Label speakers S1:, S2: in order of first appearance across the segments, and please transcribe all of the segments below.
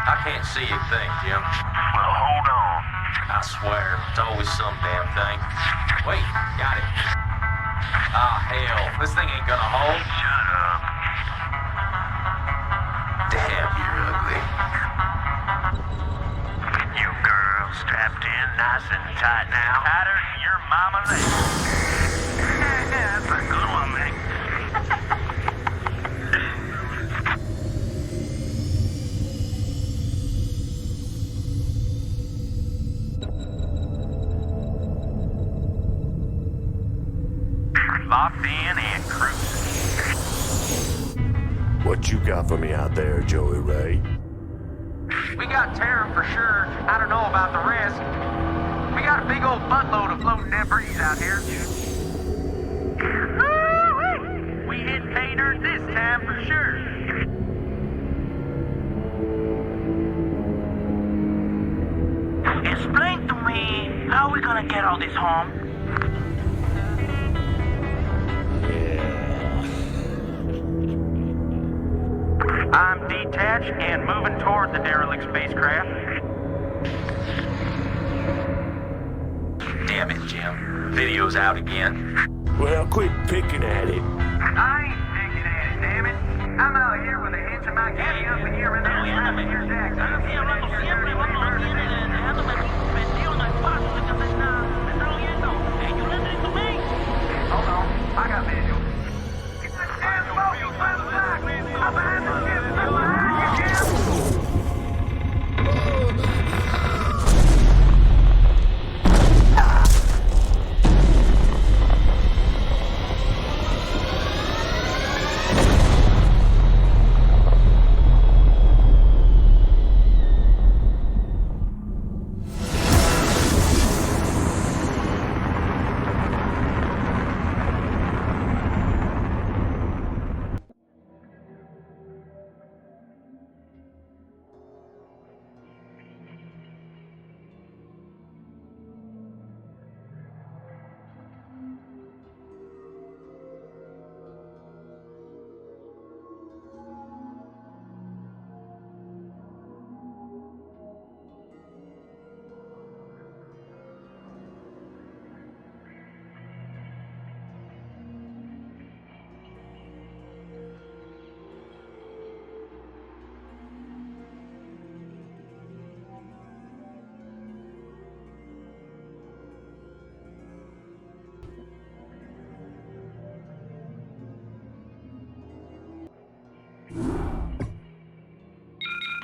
S1: I can't see a thing, Jim.
S2: Well, hold on.
S1: I swear, it's always some damn thing. Wait, got it. Ah, hell, this thing ain't gonna hold.
S2: Shut up.
S1: Damn, you're ugly.
S2: You girl strapped in nice and tight now. Tighter than your mama leg. That's a good one, Mick. Locked in and cruising.
S3: What you got for me out there, Joey Ray?
S1: We got terror for sure. I don't know about the rest. We got a big old buttload of floating debris out here.
S2: Woo-wee! We hit pay dirt this time for sure. Explain to me, how are we gonna get all this home? I'm detached and moving toward the derelict spacecraft.
S1: Damn it, Jim. Video's out again.
S3: Well, quit picking at it.
S2: I ain't picking at it, damn it. I'm out here with a hinge of my getting up and here and there. Hold on, I got visual. Stand smoking, by the back. I'm behind the ship. I'm behind you, Jim.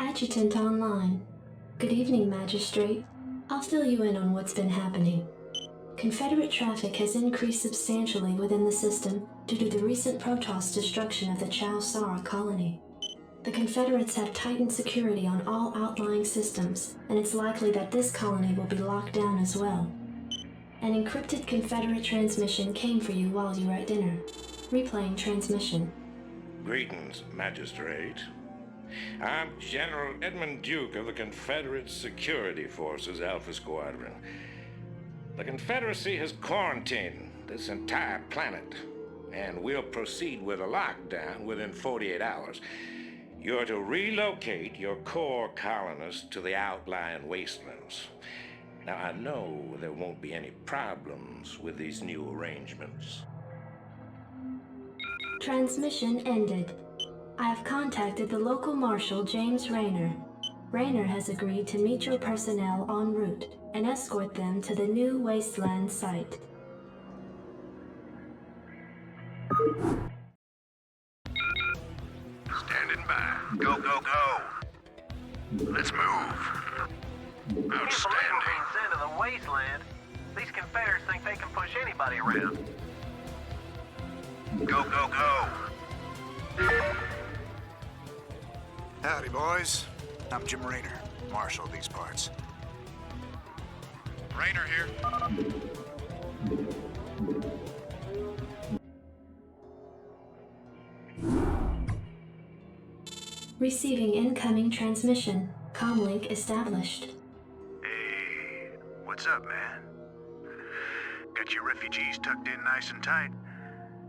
S4: Adjutant online. Good evening, Magistrate. I'll fill you in on what's been happening. Confederate traffic has increased substantially within the system due to the recent Protoss destruction of the Chow Sara colony. The Confederates have tightened security on all outlying systems, and it's likely that this colony will be locked down as well. An encrypted Confederate transmission came for you while you were at dinner. Replaying transmission.
S5: Greetings, Magistrate. I'm General Edmund Duke of the Confederate Security Forces Alpha Squadron. The Confederacy has quarantined this entire planet, and we'll proceed with a lockdown within 48 hours. You're to relocate your core colonists to the outlying wastelands. Now, I know there won't be any problems with these new arrangements.
S4: Transmission ended. I have contacted the local marshal, James Rayner. Rayner has agreed to meet your personnel en route and escort them to the new wasteland site.
S2: Standing by. Go, go, go. Let's move. Outstanding. Being sent to the wasteland. These Confederates think they can push anybody around. Go, go, go.
S6: Howdy, boys. I'm Jim Rayner, Marshal of these parts.
S2: Rayner here.
S4: Receiving incoming transmission. Comlink established.
S6: Hey, what's up, man? Got your refugees tucked in nice and tight?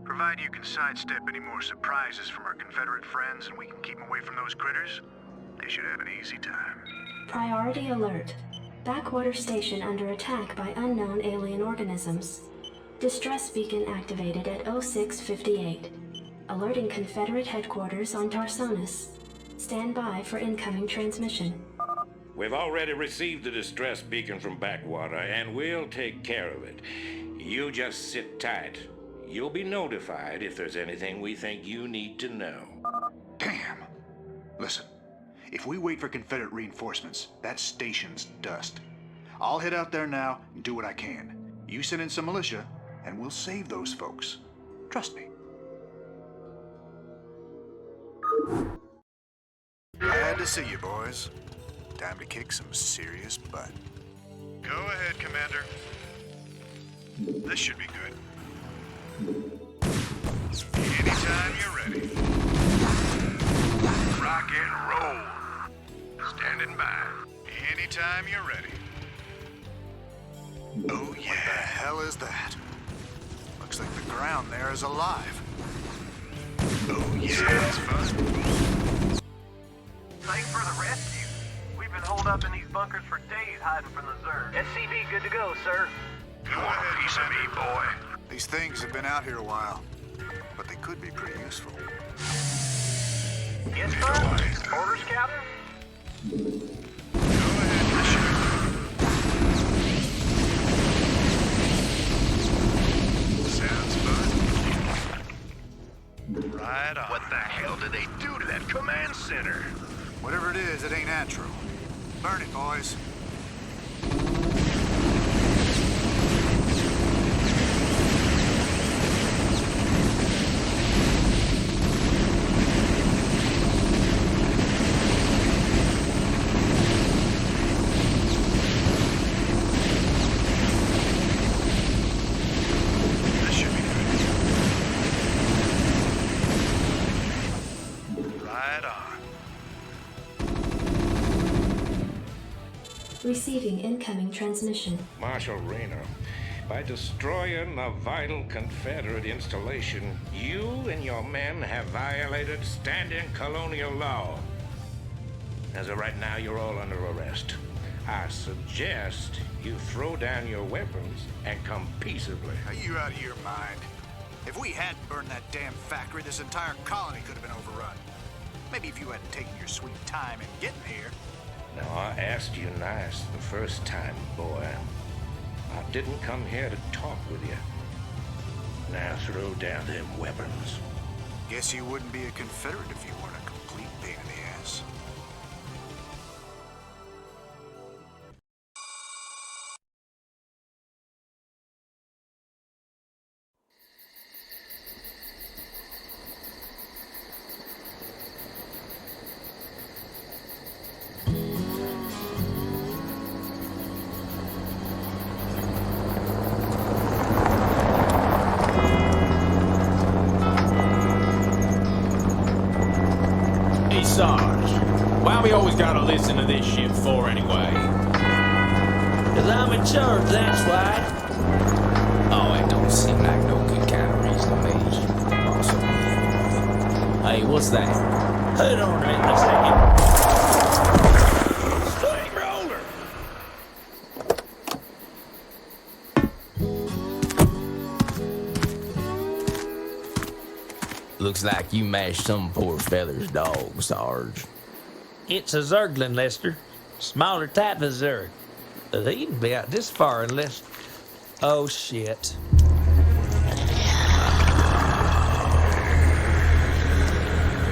S6: Provided you can sidestep any more surprises from our Confederate friends and we can keep them away from those critters, They should have an easy time.
S4: Priority alert. Backwater station under attack by unknown alien organisms. Distress beacon activated at 0658. Alerting Confederate headquarters on Tarsonis. Stand by for incoming transmission.
S5: We've already received the distress beacon from Backwater, and we'll take care of it. You just sit tight. You'll be notified if there's anything we think you need to know.
S6: Damn! Listen, if we wait for Confederate reinforcements, that station's dust. I'll head out there now and do what I can. You send in some militia, and we'll save those folks. Trust me. Glad to see you, boys. Time to kick some serious butt. Go ahead, Commander. This should be good. Anytime you're ready. Rock and roll. Standing by. Anytime you're ready. Oh yeah. What the hell is that? Looks like the ground there is alive. Oh yeah. Sounds fun.
S2: Thanks for the rescue. We've been holed up in these bunkers for days hiding from the Zerg. SCV good to go, sir.
S6: Go ahead, piece of me, boy. These things have been out here a while, but they could be pretty useful.
S2: Yes, sir. Orders, Captain?
S6: Go ahead, mission. Sounds fun. Right on.
S2: What the hell did they do to that command center?
S6: Whatever it is, it ain't natural. Burn it, boys. This should be good. Right on.
S4: Receiving incoming transmission.
S5: Marshal Rayner, by destroying a vital Confederate installation, you and your men have violated standing colonial law. As of right now, you're all under arrest. I suggest you throw down your weapons and come peaceably.
S6: Are you out of your mind? If we hadn't burned that damn factory, this entire colony could have been overrun. Maybe if you hadn't taken your sweet time in getting here.
S5: Now, I asked you nice the first time, boy. I didn't come here to talk with you. Now throw down them weapons.
S6: Guess you wouldn't be a Confederate if you weren't a complete pain in the ass.
S7: Hey, Sarge, why we always gotta listen to this shit for anyway?
S8: 'Cause I'm in charge, that's why.
S7: Oh, it don't seem like no good kind of reason to me. Awesome. Hey, what's that?
S8: Hold on right a second. Steamroller!
S7: Looks like you mashed some poor fella's dog, Sarge.
S8: It's a Zergling, Lester. Smaller type of Zerg. They can be out this far unless... Oh, shit.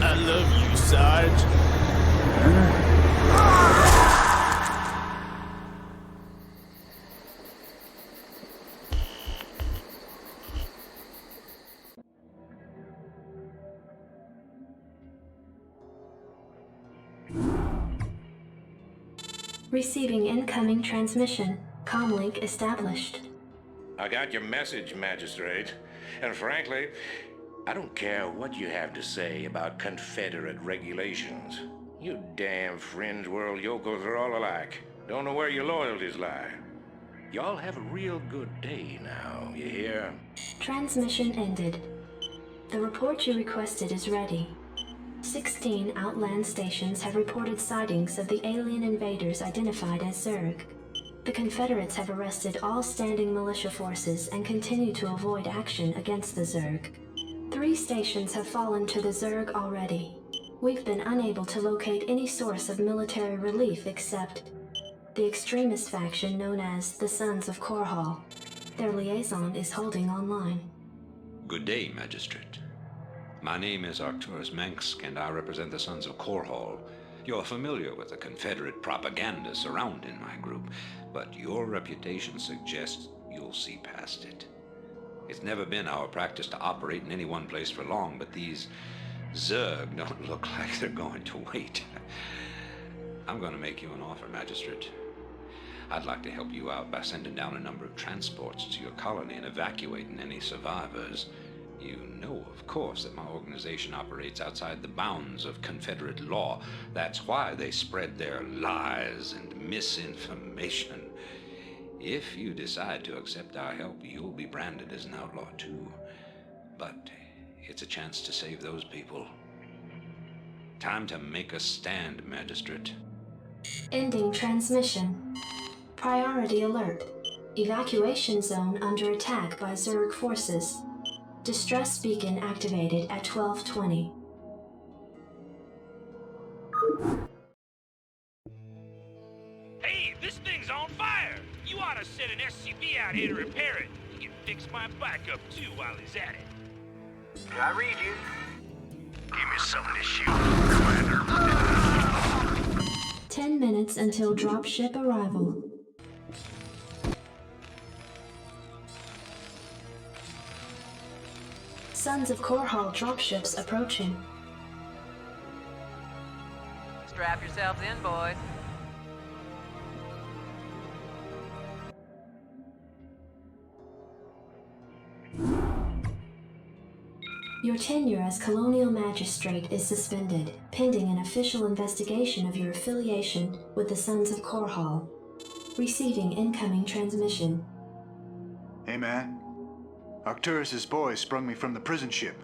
S7: I love you, Sarge.
S4: Receiving incoming transmission. Comlink established.
S5: I got your message, Magistrate. And frankly, I don't care what you have to say about Confederate regulations. You damn fringe world yokels are all alike. Don't know where your loyalties lie. Y'all have a real good day now, you hear?
S4: Transmission ended. The report you requested is ready. 16 outland stations have reported sightings of the alien invaders identified as Zerg. The Confederates have arrested all standing militia forces and continue to avoid action against the Zerg. 3 stations have fallen to the Zerg already. We've been unable to locate any source of military relief except the extremist faction known as the Sons of Korhal. Their liaison is holding online.
S9: Good day, Magistrate. My name is Arcturus Mansk, and I represent the Sons of Korhal. You're familiar with the Confederate propaganda surrounding my group, but your reputation suggests you'll see past it. It's never been our practice to operate in any one place for long, but these Zerg don't look like they're going to wait. I'm going to make you an offer, Magistrate. I'd like to help you out by sending down a number of transports to your colony and evacuating any survivors. You know, of course, that my organization operates outside the bounds of Confederate law. That's why they spread their lies and misinformation. If you decide to accept our help, you'll be branded as an outlaw too. But it's a chance to save those people. Time to make a stand, Magistrate.
S4: Ending transmission. Priority alert. Evacuation zone under attack by Zerg forces. Distress beacon activated at 12:20.
S10: Hey, this thing's on fire! You ought to send an SCV out here to repair it. He can fix my bike up too while he's at it.
S2: I read you.
S6: Give me something to shoot, Commander.
S4: 10 minutes until dropship arrival. Sons of Korhal dropships approaching.
S1: Strap yourselves in, boys.
S4: Your tenure as Colonial Magistrate is suspended, pending an official investigation of your affiliation with the Sons of Korhal. Receiving incoming transmission.
S6: Hey, man. Arcturus's boys sprung me from the prison ship.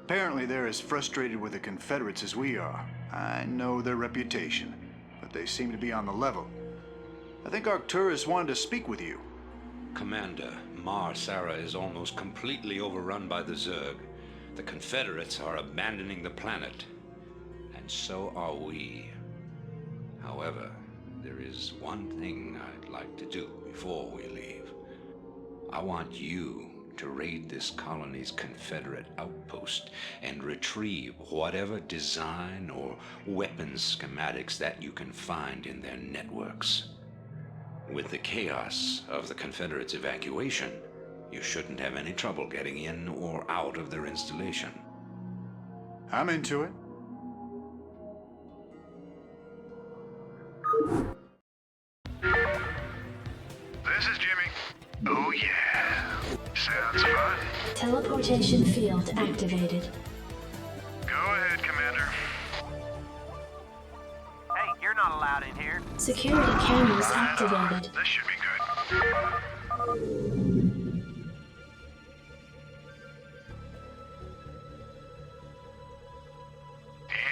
S6: Apparently they're as frustrated with the Confederates as we are. I know their reputation, but they seem to be on the level. I think Arcturus wanted to speak with you.
S9: Commander, Mar Sara is almost completely overrun by the Zerg. The Confederates are abandoning the planet, and so are we. However, there is one thing I'd like to do before we leave. I want you to raid this colony's Confederate outpost and retrieve whatever design or weapons schematics that you can find in their networks. With the chaos of the Confederates' evacuation, you shouldn't have any trouble getting in or out of their installation.
S6: I'm into it. This is Jimmy. Oh yeah. Sounds fun.
S4: Teleportation field activated.
S6: Go ahead, Commander.
S2: Hey, you're not allowed in here.
S4: Security cameras activated.
S6: This should be good.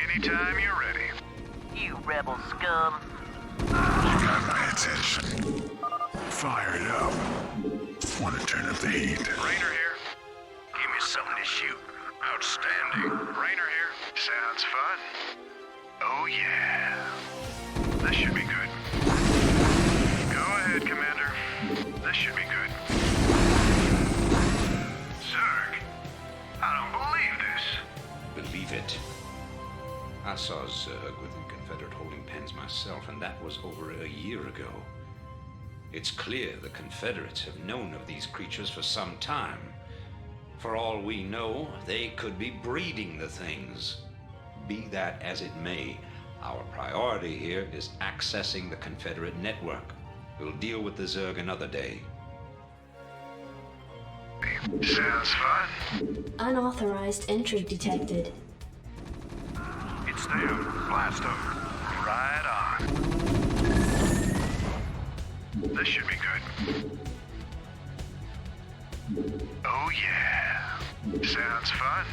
S6: Anytime you're ready.
S2: You rebel scum.
S6: You got my attention. Fire it up. Want to turn up the heat. Rainer here. Give me something to shoot. Outstanding. Rainer here. Sounds fun. Oh yeah. This should be good. Go ahead, Commander. This should be good. Zerg. I don't believe this.
S9: Believe it. I saw Zerg with the Confederate holding pens myself, and that was over a year ago. It's clear the Confederates have known of these creatures for some time. For all we know, they could be breeding the things. Be that as it may, our priority here is accessing the Confederate network. We'll deal with the Zerg another day.
S6: Sounds fun.
S4: Unauthorized entry detected.
S6: It's them. Blast them. Right on. This should be good. Oh yeah. Sounds fun.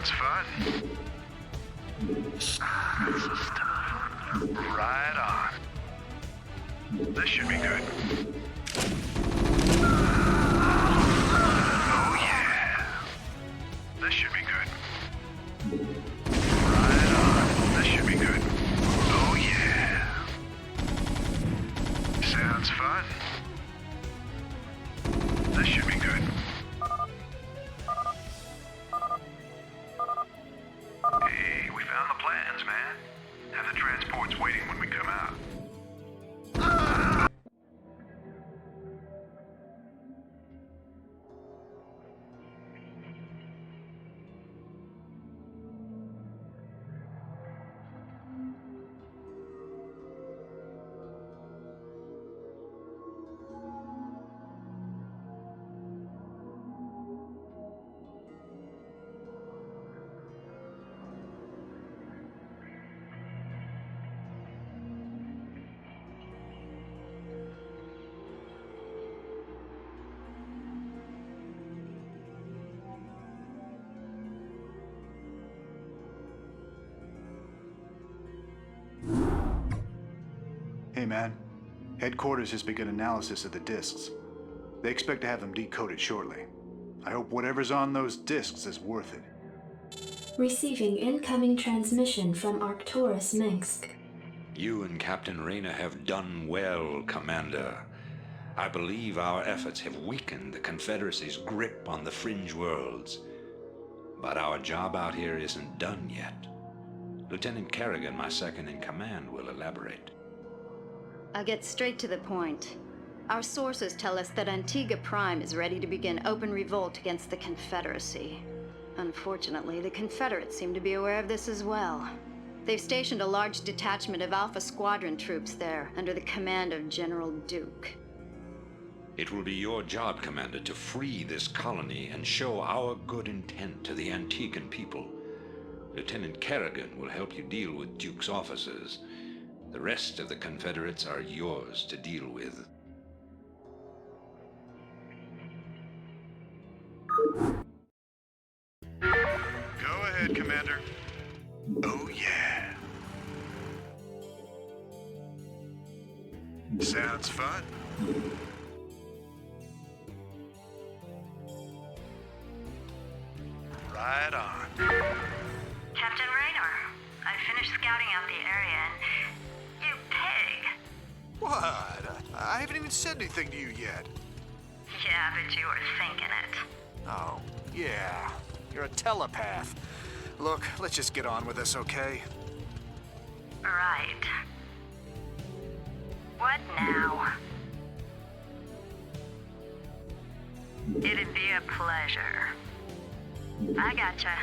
S6: Sounds fun. This is tough. Right on. This should be good. Oh yeah. This should be good. Right on. This should be good. Oh yeah. Sounds fun. This should be good. Hey, we found the plans, man. Have the transports waiting when we come out. Hey man, headquarters has begun analysis of the discs. They expect to have them decoded shortly. I hope whatever's on those discs is worth it.
S4: Receiving incoming transmission from Arcturus Minsk.
S9: You and Captain Reyna have done well, Commander. I believe our efforts have weakened the Confederacy's grip on the fringe worlds. But our job out here isn't done yet. Lieutenant Kerrigan, my second in command, will elaborate.
S11: I'll get straight to the point. Our sources tell us that Antigua Prime is ready to begin open revolt against the Confederacy. Unfortunately, the Confederates seem to be aware of this as well. They've stationed a large detachment of Alpha Squadron troops there, under the command of General Duke.
S9: It will be your job, Commander, to free this colony and show our good intent to the Antiguan people. Lieutenant Kerrigan will help you deal with Duke's officers. The rest of the Confederates are yours to deal with.
S6: Go ahead, Commander. Oh yeah. Sounds fun. Right on.
S11: Captain Raynor, I finished scouting out the area and... You pig!
S6: What? I haven't even said anything to you yet.
S11: Yeah, but you were thinking it.
S6: Oh, yeah. You're a telepath. Look, let's just get on with this, okay?
S11: Right. What now? It'd be a pleasure. I gotcha.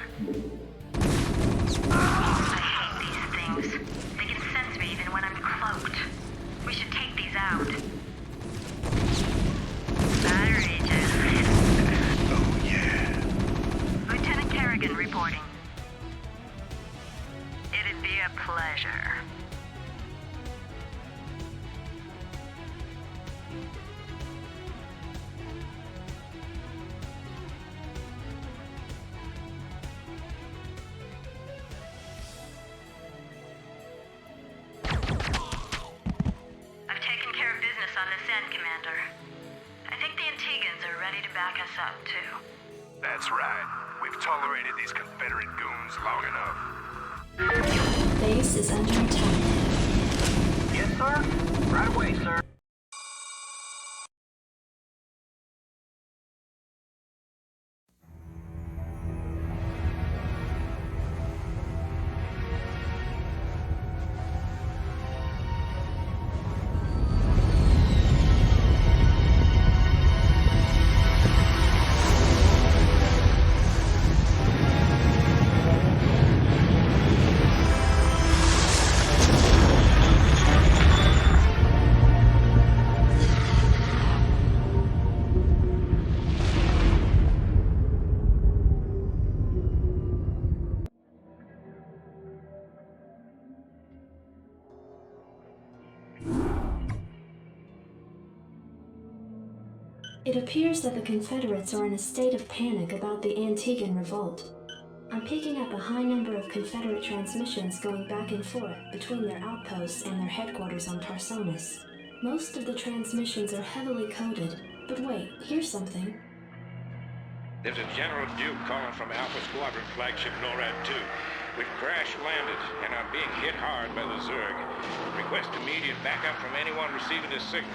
S11: I hate these things. They can sense me even when I'm cloaked. We should take these out. I read you.
S6: Oh, yeah.
S11: Lieutenant Kerrigan reporting. It'd be a pleasure. Commander. I think the Antigans are ready to back us up, too.
S2: That's right. We've tolerated these Confederate goons long enough.
S4: Base is under attack.
S1: Yes, sir? Right away, sir.
S4: It appears that the Confederates are in a state of panic about the Antiguan revolt. I'm picking up a high number of Confederate transmissions going back and forth between their outposts and their headquarters on Tarsonis. Most of the transmissions are heavily coded, but wait, here's something.
S5: There's a General Duke calling from Alpha Squadron flagship NORAD 2. We've crash-landed and are being hit hard by the Zerg. Request immediate backup from anyone receiving this signal.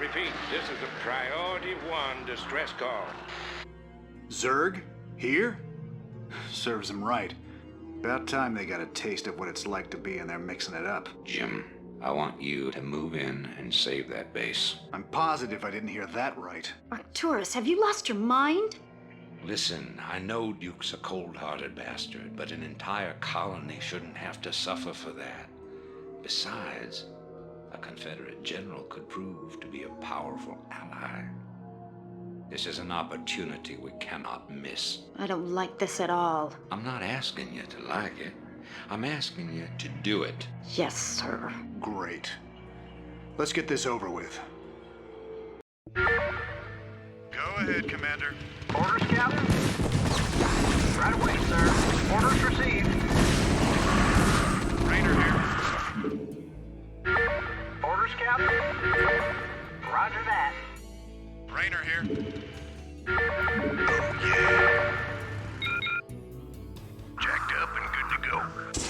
S5: Repeat, this is a Priority 1 distress call.
S6: Zerg? Here? Serves them right. About time they got a taste of what it's like to be in there mixing it up.
S9: Jim, I want you to move in and save that base.
S6: I'm positive I didn't hear that right.
S11: Arcturus, have you lost your mind?
S9: Listen, I know Duke's a cold-hearted bastard, but an entire colony shouldn't have to suffer for that. Besides, a Confederate general could prove to be a powerful ally. This is an opportunity we cannot miss.
S11: I don't like this at all.
S9: I'm not asking you to like it. I'm asking you to do it.
S11: Yes, sir.
S6: Great. Let's get this over with. Go ahead, Commander.
S2: Orders, Captain? Right away, sir. Orders received.
S6: Rainer here.
S2: Orders, Captain? Roger that.
S6: Rainer here. Oh, yeah. Jacked up and good to go.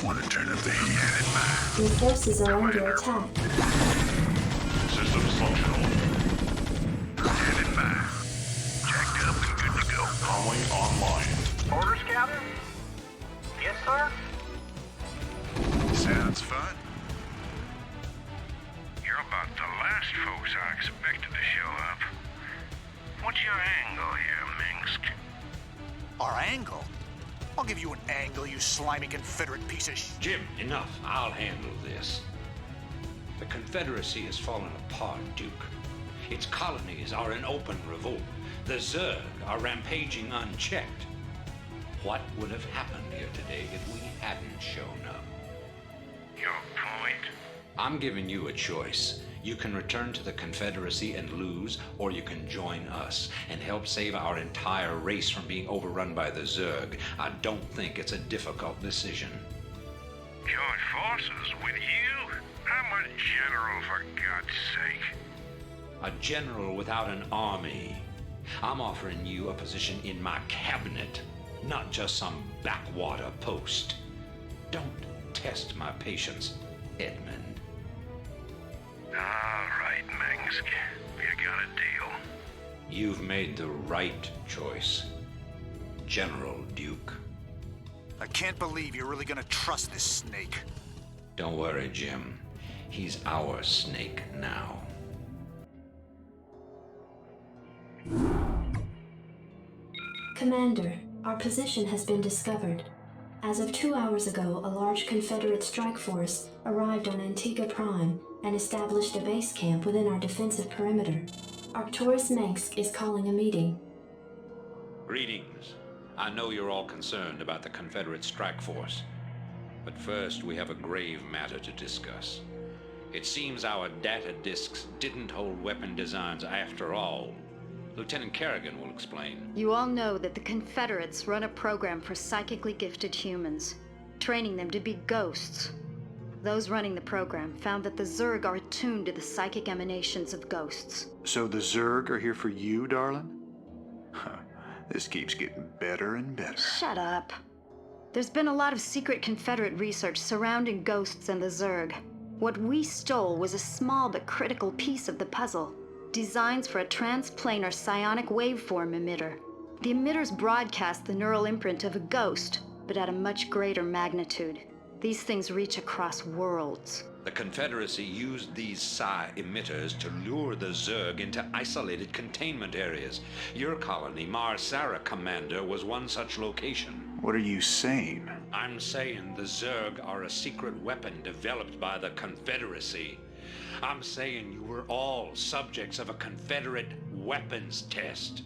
S6: Want to turn up the heat in mind.
S4: Your forces are under attack.
S3: Systems functional.
S6: Stand in mind. Jacked up and good to go.
S3: Calling online.
S2: Orders, Captain? Yes, sir?
S6: Sounds fun.
S2: You're about the last folks I expected to show up. What's your angle here, Minsk?
S6: Our angle? I'll give you an angle, you slimy Confederate piece of
S9: Jim, enough. I'll handle this. The Confederacy has fallen apart, Duke. Its colonies are in open revolt. The Zerg are rampaging unchecked. What would have happened here today if we hadn't shown up?
S2: Your point?
S9: I'm giving you a choice. You can return to the Confederacy and lose, or you can join us and help save our entire race from being overrun by the Zerg. I don't think it's a difficult decision.
S2: Join forces with you? I'm a general, for God's sake.
S9: A general without an army. I'm offering you a position in my cabinet, not just some backwater post. Don't test my patience, Edmund.
S2: All right, Minsk. You got a deal.
S9: You've made the right choice, General Duke.
S6: I can't believe you're really gonna trust this snake.
S9: Don't worry, Jim. He's our snake now.
S4: Commander, our position has been discovered. As of 2 hours ago, a large Confederate strike force arrived on Antigua Prime and established a base camp within our defensive perimeter. Arcturus Mansk is calling a meeting.
S9: Greetings. I know you're all concerned about the Confederate strike force. But first, we have a grave matter to discuss. It seems our data disks didn't hold weapon designs after all. Lieutenant Kerrigan will explain.
S11: You all know that the Confederates run a program for psychically gifted humans, training them to be ghosts. Those running the program found that the Zerg are attuned to the psychic emanations of ghosts.
S6: So the Zerg are here for you, darling? This keeps getting better and better.
S11: Shut up. There's been a lot of secret Confederate research surrounding ghosts and the Zerg. What we stole was a small but critical piece of the puzzle. Designs for a transplanar psionic waveform emitter. The emitters broadcast the neural imprint of a ghost, but at a much greater magnitude. These things reach across worlds.
S9: The Confederacy used these psi emitters to lure the Zerg into isolated containment areas. Your colony, Mar-Sara Commander, was one such location.
S6: What are you saying?
S9: I'm saying the Zerg are a secret weapon developed by the Confederacy. I'm saying you were all subjects of a Confederate weapons test.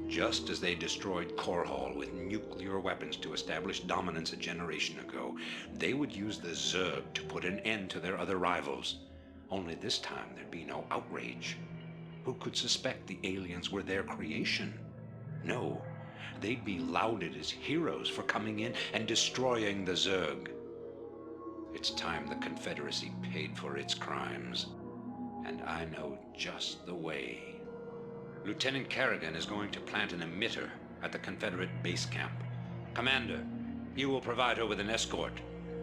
S9: Just as they destroyed Korhal with nuclear weapons to establish dominance a generation ago, they would use the Zerg to put an end to their other rivals. Only this time there'd be no outrage. Who could suspect the aliens were their creation? No, they'd be lauded as heroes for coming in and destroying the Zerg. It's time the Confederacy paid for its crimes, and I know just the way. Lieutenant Kerrigan is going to plant an emitter at the Confederate base camp. Commander, you will provide her with an escort.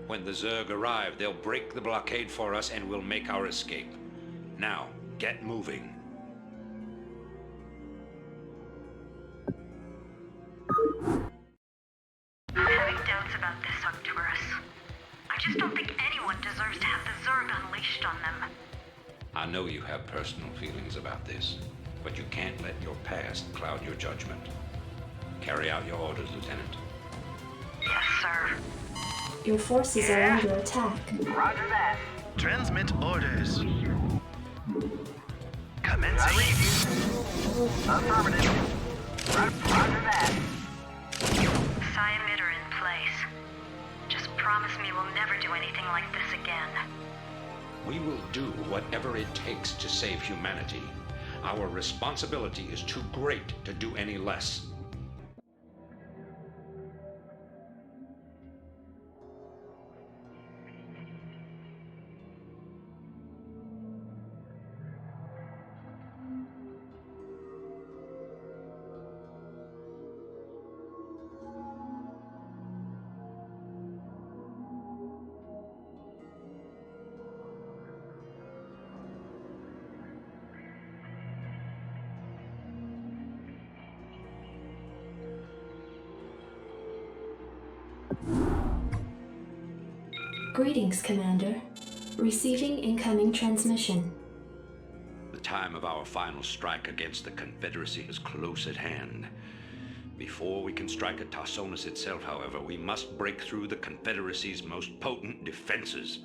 S9: When the Zerg arrive, they'll break the blockade for us and we'll make our escape. Now, get moving.
S12: I'm having doubts about this, Arcturus. I just don't think anyone deserves to have the Zerg unleashed on them.
S9: I know you have personal feelings about this, but you can't let your past cloud your judgment. Carry out your orders, Lieutenant.
S12: Yes, sir.
S4: Your forces are under attack.
S1: Roger that.
S6: Transmit orders. Commencing.
S1: Affirmative. Roger that.
S12: Psi emitter in place. Just promise me we'll never do anything like this again.
S9: We will do whatever it takes to save humanity. Our responsibility is too great to do any less.
S4: Greetings, Commander. Receiving incoming transmission.
S9: The time of our final strike against the Confederacy is close at hand. Before we can strike at Tarsonis itself, however, we must break through the Confederacy's most potent defenses.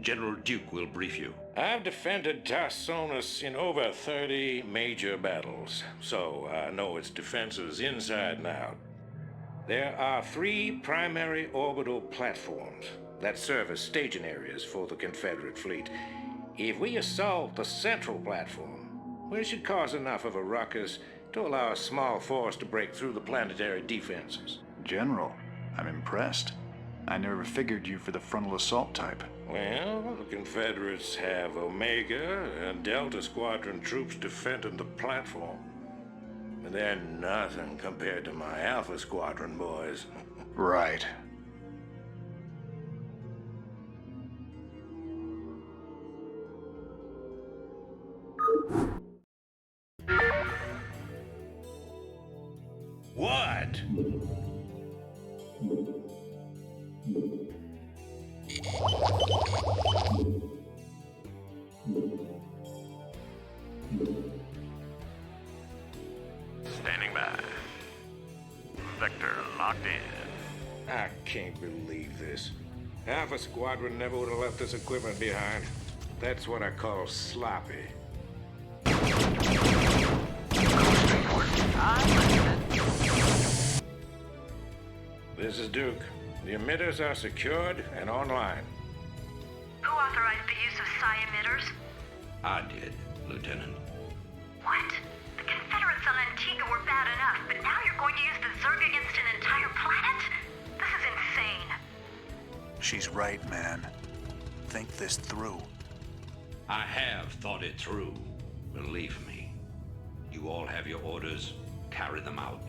S9: General Duke will brief you.
S5: I've defended Tarsonis in over 30 major battles, so I know its defenses inside and out. There are 3 primary orbital platforms that serve as staging areas for the Confederate fleet. If we assault the central platform, we should cause enough of a ruckus to allow a small force to break through the planetary defenses.
S6: General, I'm impressed. I never figured you for the frontal assault type.
S5: Well, the Confederates have Omega and Delta Squadron troops defending the platform. But they're nothing compared to my Alpha Squadron boys.
S6: Right.
S5: What?
S2: Standing by. Vector locked in.
S5: I can't believe this. Alpha Squadron never would have left this equipment behind. That's what I call sloppy. This is Duke. The emitters are secured and online.
S12: Who authorized the use of psi emitters?
S9: I did, Lieutenant.
S12: What? The Confederates on Antigua were bad enough, but now you're going to use the Zerg against an entire planet? This is insane.
S6: She's right, man. Think this through.
S9: I have thought it through. Believe me. You all have your orders. Carry them out.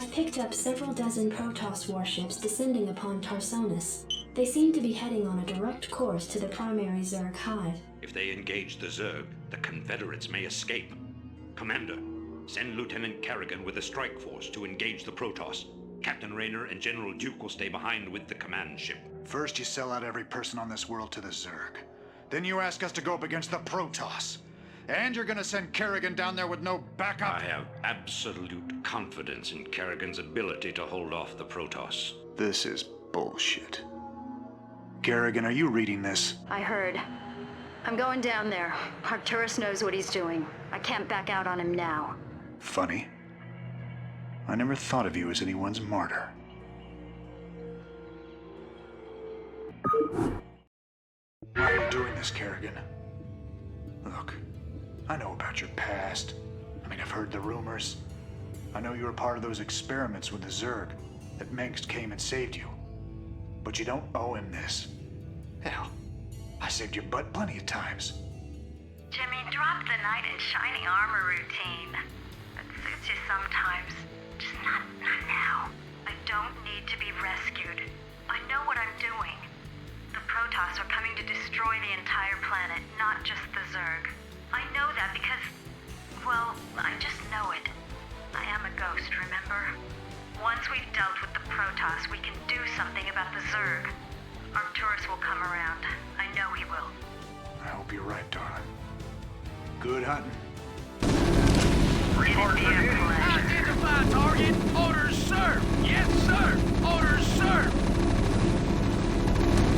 S4: I've picked up several dozen Protoss warships descending upon Tarsonis. They seem to be heading on a direct course to the primary Zerg hive.
S9: If they engage the Zerg, the Confederates may escape. Commander, send Lieutenant Kerrigan with a strike force to engage the Protoss. Captain Rayner and General Duke will stay behind with the command ship.
S6: First you sell out every person on this world to the Zerg. Then you ask us to go up against the Protoss. And you're gonna send Kerrigan down there with no backup?
S9: I have absolute confidence in Kerrigan's ability to hold off the Protoss.
S6: This is bullshit. Kerrigan, are you reading this?
S11: I heard. I'm going down there. Arcturus knows what he's doing. I can't back out on him now.
S6: Funny. I never thought of you as anyone's martyr. Why are you doing this, Kerrigan? Look, I know about your past. I mean, I've heard the rumors. I know you were part of those experiments with the Zerg, that Mengsk came and saved you. But you don't owe him this. Hell, I saved your butt plenty of times.
S12: Jimmy, drop the knight in shining armor routine. That suits you sometimes. Just not now. I don't need to be rescued. I know what I'm doing. The Protoss are coming to destroy the entire planet, not just the Zerg. I know that because, well, I just know it. I am a ghost, remember? Once we've dealt with the Protoss, we can do something about the Zerg. Arcturus will come around. I know he will.
S6: I hope you're right, darling. Good hunting.
S10: Identify target. Orders, sir. Yes, sir. Orders, sir.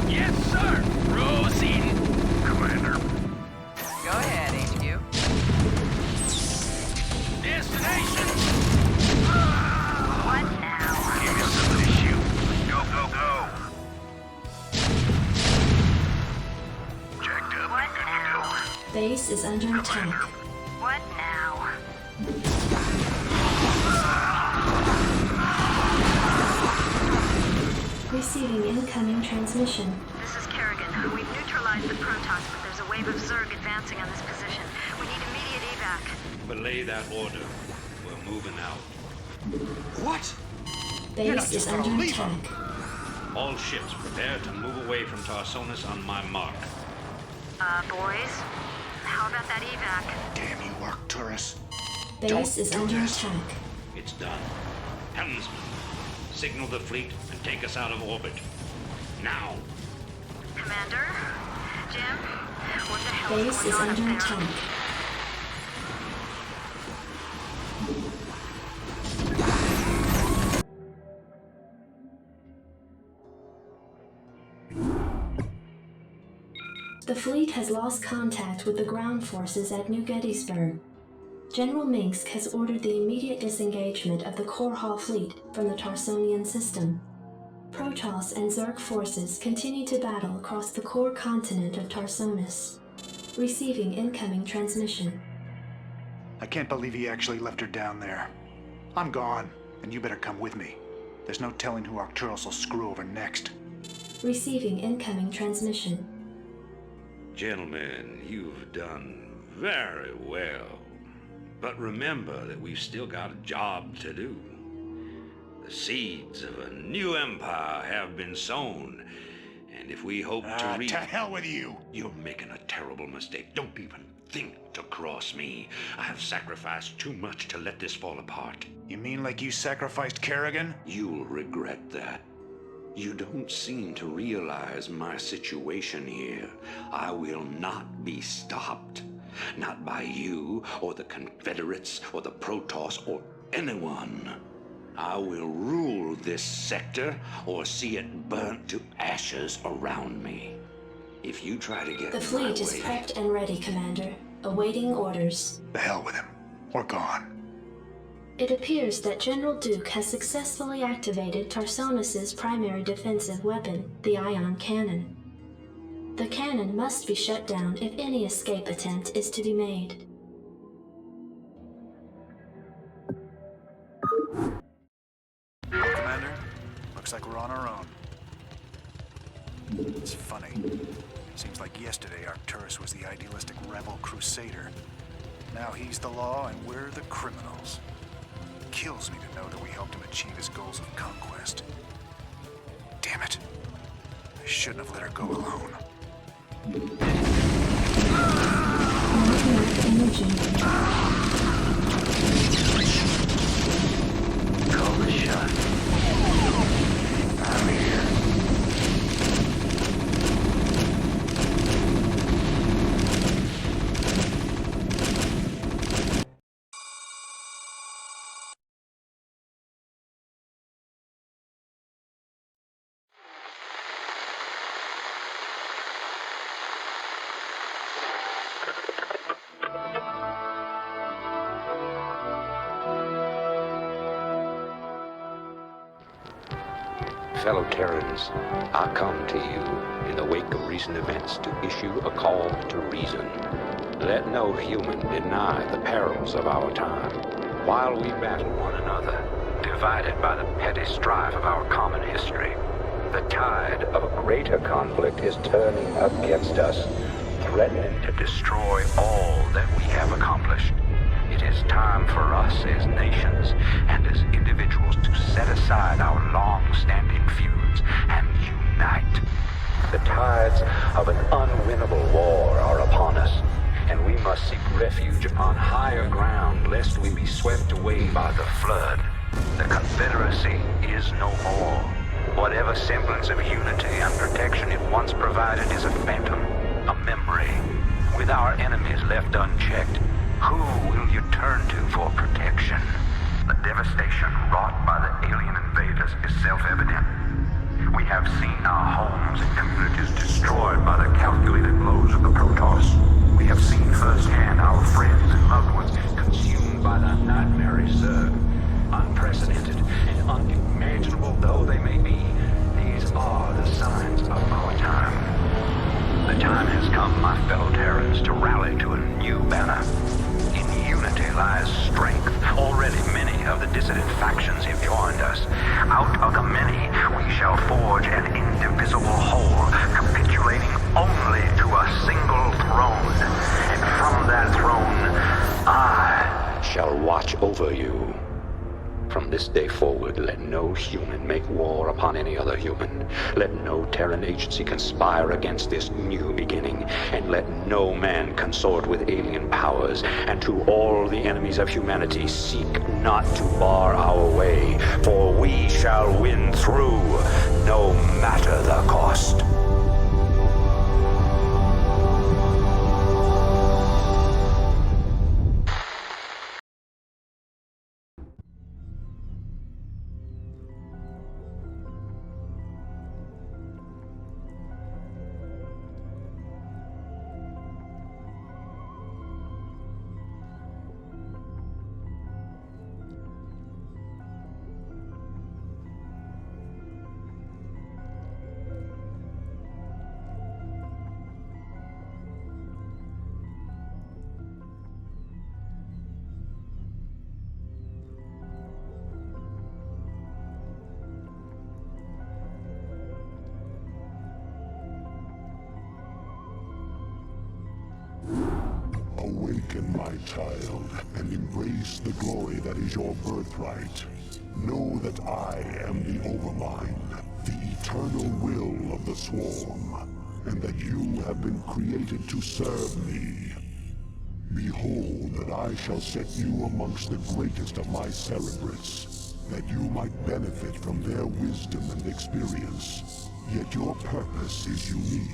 S10: Yes, sir. Proceeding.
S1: Commander. Go ahead, HQ.
S10: Destination.
S12: What now?
S2: Give me something to shoot. Go, go, go. Jacked up.
S12: What
S2: Good
S12: now?
S2: to go.
S4: Base is under attack.
S12: What now?
S4: Receiving incoming transmission.
S11: This is Kerrigan. We've neutralized the Protoss, but there's a wave of Zerg advancing on this position. We need immediate evac.
S9: Belay that order. We're moving out.
S6: What? You're not
S4: Base
S6: just
S4: is
S6: gonna
S4: under
S6: leave
S4: attack.
S6: him.
S9: All ships prepare to move away from Tarsonis on my mark.
S11: Boys, how about that evac?
S6: Damn you, Arcturus.
S4: Base is
S6: do
S4: under
S6: this.
S4: attack.
S9: It's done. Helmsman, signal the fleet and take us out of orbit. Now!
S11: Commander? Jim? What the hell
S4: Base
S11: is
S4: is
S11: going on up
S4: under
S11: there?
S4: attack. The fleet has lost contact with the ground forces at New Gettysburg. General Mengsk has ordered the immediate disengagement of the Core Hall fleet from the Tarsonian system. Protoss and Zerg forces continue to battle across the core continent of Tarsonis. Receiving incoming transmission.
S6: I can't believe he actually left her down there. I'm gone, and you better come with me. There's no telling who Arcturus will screw over next.
S4: Receiving incoming transmission.
S9: Gentlemen, you've done very well. But remember that we've still got a job to do. The seeds of a new empire have been sown, and if we hope to reach...
S6: To hell with you!
S9: You're making a terrible mistake. Don't even think to cross me. I have sacrificed too much to let this fall apart.
S6: You mean like you sacrificed Kerrigan?
S9: You'll regret that. You don't seem to realize my situation here. I will not be stopped. Not by you, or the Confederates, or the Protoss, or anyone. I will rule this sector, or see it burnt to ashes around me. If you try to get
S4: The
S9: in
S4: fleet
S9: my
S4: is
S9: way,
S4: prepped and ready, Commander. Awaiting orders.
S6: The hell with him. We're gone.
S4: It appears that General Duke has successfully activated Tarsonis' primary defensive weapon, the ion cannon. The cannon must be shut down if any escape attempt is to be made.
S6: Commander, looks like we're on our own. It's funny. Seems like yesterday Arcturus was the idealistic rebel crusader. Now he's the law and we're the criminals. kills me to know that we helped him achieve his goals of conquest. Damn it. I shouldn't have let her go alone.
S1: Call the shot. I'm here.
S9: Fellow Terrans, I come to you in the wake of recent events to issue a call to reason. Let no human deny the perils of our time. While we battle one another, divided by the petty strife of our common history, the tide of a greater conflict is turning against us, threatening to destroy all that we have accomplished. It is time for us as nations and as individuals to set aside our long-standing feuds and unite. The tides of an unwinnable war are upon us, and we must seek refuge upon higher ground lest we be swept away by the flood. The Confederacy is no more. Whatever semblance of unity and protection it once provided is a phantom, a memory. With our enemies left unchecked, who will you turn to for protection? The devastation wrought by the alien invaders is self-evident. We have seen our homes and communities destroyed by the calculated blows of the Protoss. We have seen firsthand our friends and loved ones consumed by the nightmare Zerg. Unprecedented and unimaginable though they may be, these are the signs of our time. The time has come, my fellow Terrans, to rally to a new banner. In unity lies strength. Already many of the dissident factions have joined us. Out of the many, we shall forge an indivisible whole, capitulating only to a single throne. And from that throne, I shall watch over you. From this day forward, let no human make war upon any other human. Let no Terran agency conspire against this new beginning, and let no man consort with alien powers. And to all the enemies of humanity, seek not to bar our way, for we shall win through, no matter the cost.
S13: Awaken, my child, and embrace the glory that is your birthright. Know that I am the Overmind, the eternal will of the Swarm, and that you have been created to serve me. Behold that I shall set you amongst the greatest of my Cerebrates, that you might benefit from their wisdom and experience. Yet your purpose is unique.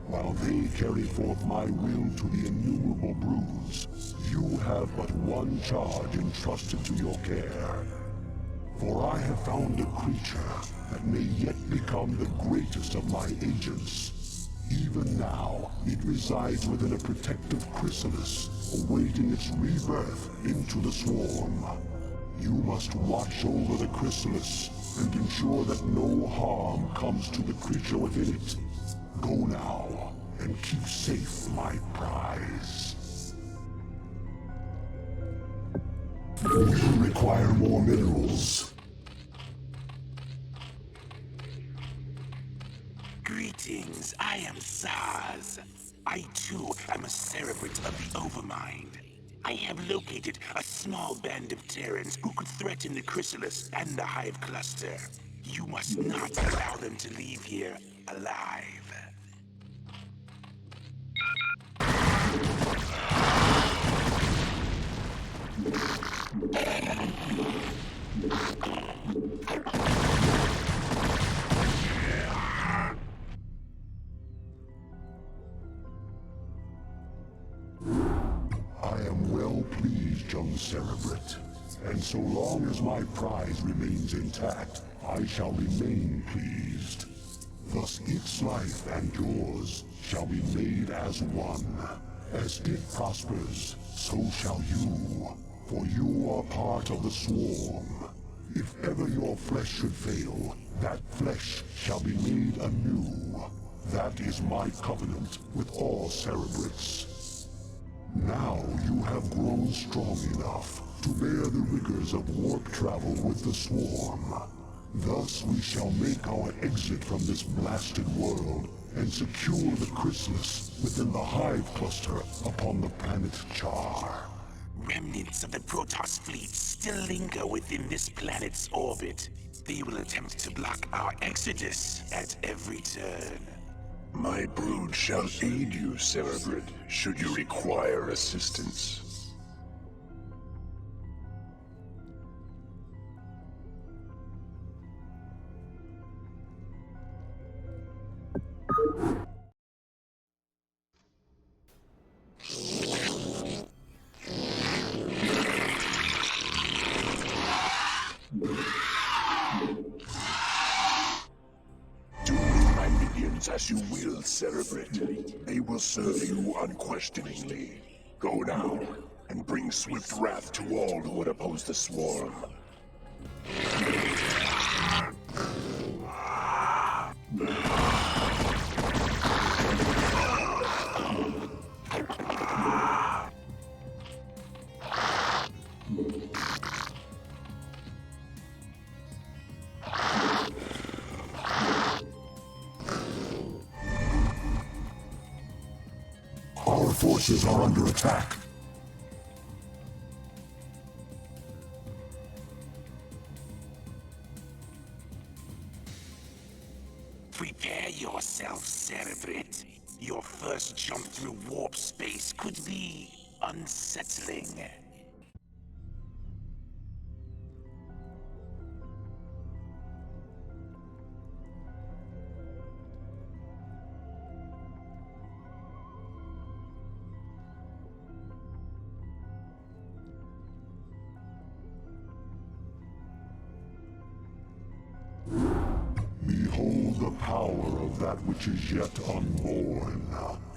S13: While they carry forth my will to the innumerable broods, you have but one charge entrusted to your care. For I have found a creature that may yet become the greatest of my agents. Even now, it resides within a protective chrysalis, awaiting its rebirth into the swarm. You must watch over the chrysalis and ensure that no harm comes to the creature within it. Go now, and keep safe my prize. We require more minerals.
S14: Greetings, I am Zaz. I too am a cerebrate of the Overmind. I have located a small band of Terrans who could threaten the Chrysalis and the Hive Cluster. You must not allow them to leave here alive.
S13: I am well pleased, young Cerebrate, and so long as my prize remains intact, I shall remain pleased. Thus its life and yours shall be made as one. As it prospers, so shall you, for you are part of the swarm. If ever your flesh should fail, that flesh shall be made anew. That is my covenant with all Cerebrates. Now you have grown strong enough to bear the rigors of warp travel with the swarm. Thus we shall make our exit from this blasted world and secure the Chrysalis within the Hive Cluster upon the planet Char.
S14: Remnants of the Protoss fleet still linger within this planet's orbit. They will attempt to block our exodus at every turn.
S13: My brood shall aid you, Cerebrate, should you require assistance. Do with my minions as you will, Cerebrate. They will serve you unquestioningly. Go now, and bring swift wrath to all who would oppose the swarm. Our forces are under attack.
S14: Prepare yourself, Cerebrate. Your first jump through warp space could be unsettling.
S13: Behold the power of that which is yet unborn.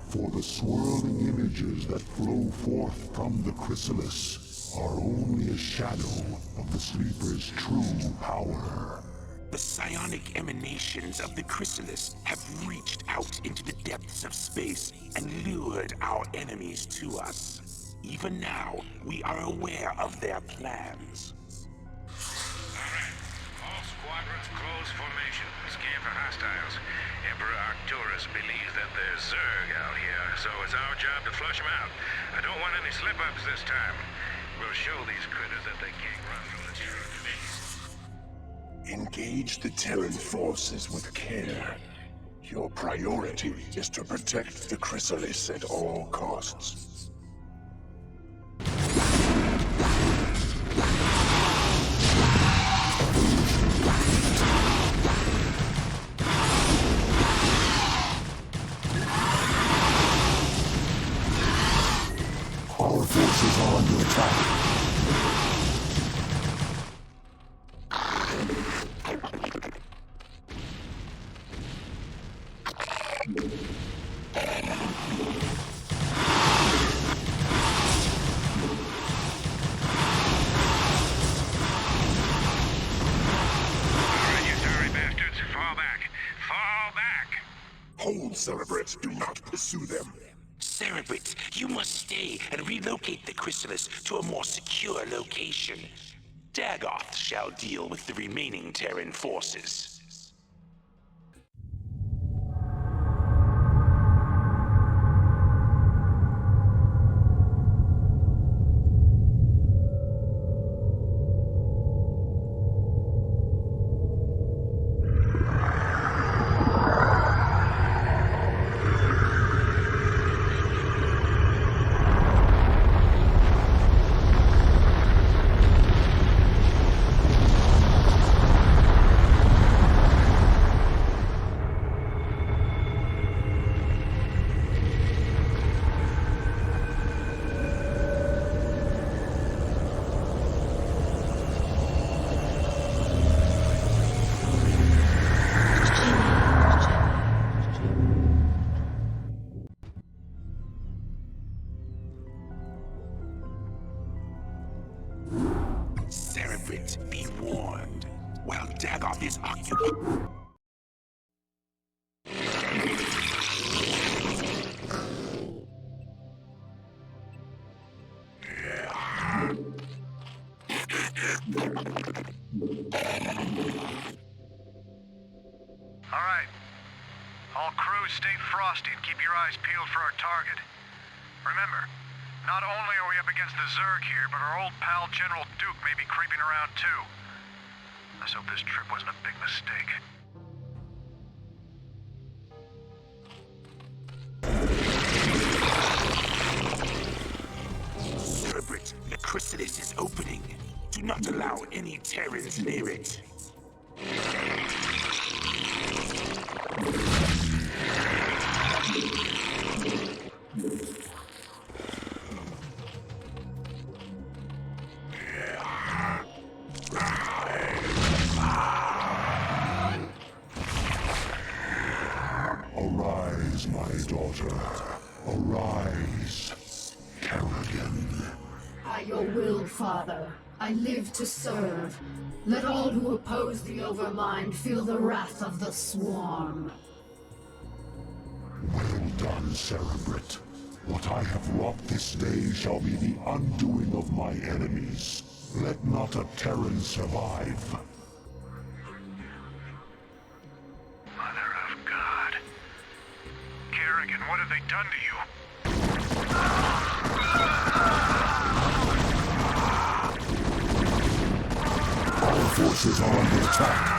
S13: For the swirling images that flow forth from the Chrysalis are only a shadow of the Sleeper's true power.
S14: The psionic emanations of the Chrysalis have reached out into the depths of space and lured our enemies to us. Even now, we are aware of their plans.
S5: All squadrons close formation. Scan for hostiles. Emperor Arcturus believes that there's Zerg out here, so it's our job to flush them out. I don't want any slip-ups this time. We'll show these critters that they can't run from the Straturdays.
S13: Engage the Terran forces with care. Your priority is to protect the Chrysalis at all costs. Our forces are under attack. Hold, Cerebrate. Do not pursue them.
S14: Cerebrate, you must stay and relocate the Chrysalis to a more secure location. Dagoth shall deal with the remaining Terran forces. Cerebrate, be warned. While Dagoth is occupied...
S6: Alright. All crews stay frosty and keep your eyes peeled for our target. Remember, not only are we up against the Zerg here, but our old pal General Duke may be creeping around too. Let's hope this trip wasn't a big mistake.
S14: Cerebrate, the chrysalis is opening. Do not allow any Terrans near it.
S13: Arise, my daughter. Arise, Kerrigan.
S15: By your will, Father, I live to serve. Let all who oppose the Overmind feel the wrath of the Swarm.
S13: Well done, Cerebrate. What I have wrought this day shall be the undoing of my enemies. Let not a Terran survive.
S6: Mother of God. Kerrigan, what have they done to you?
S13: Our forces are under attack.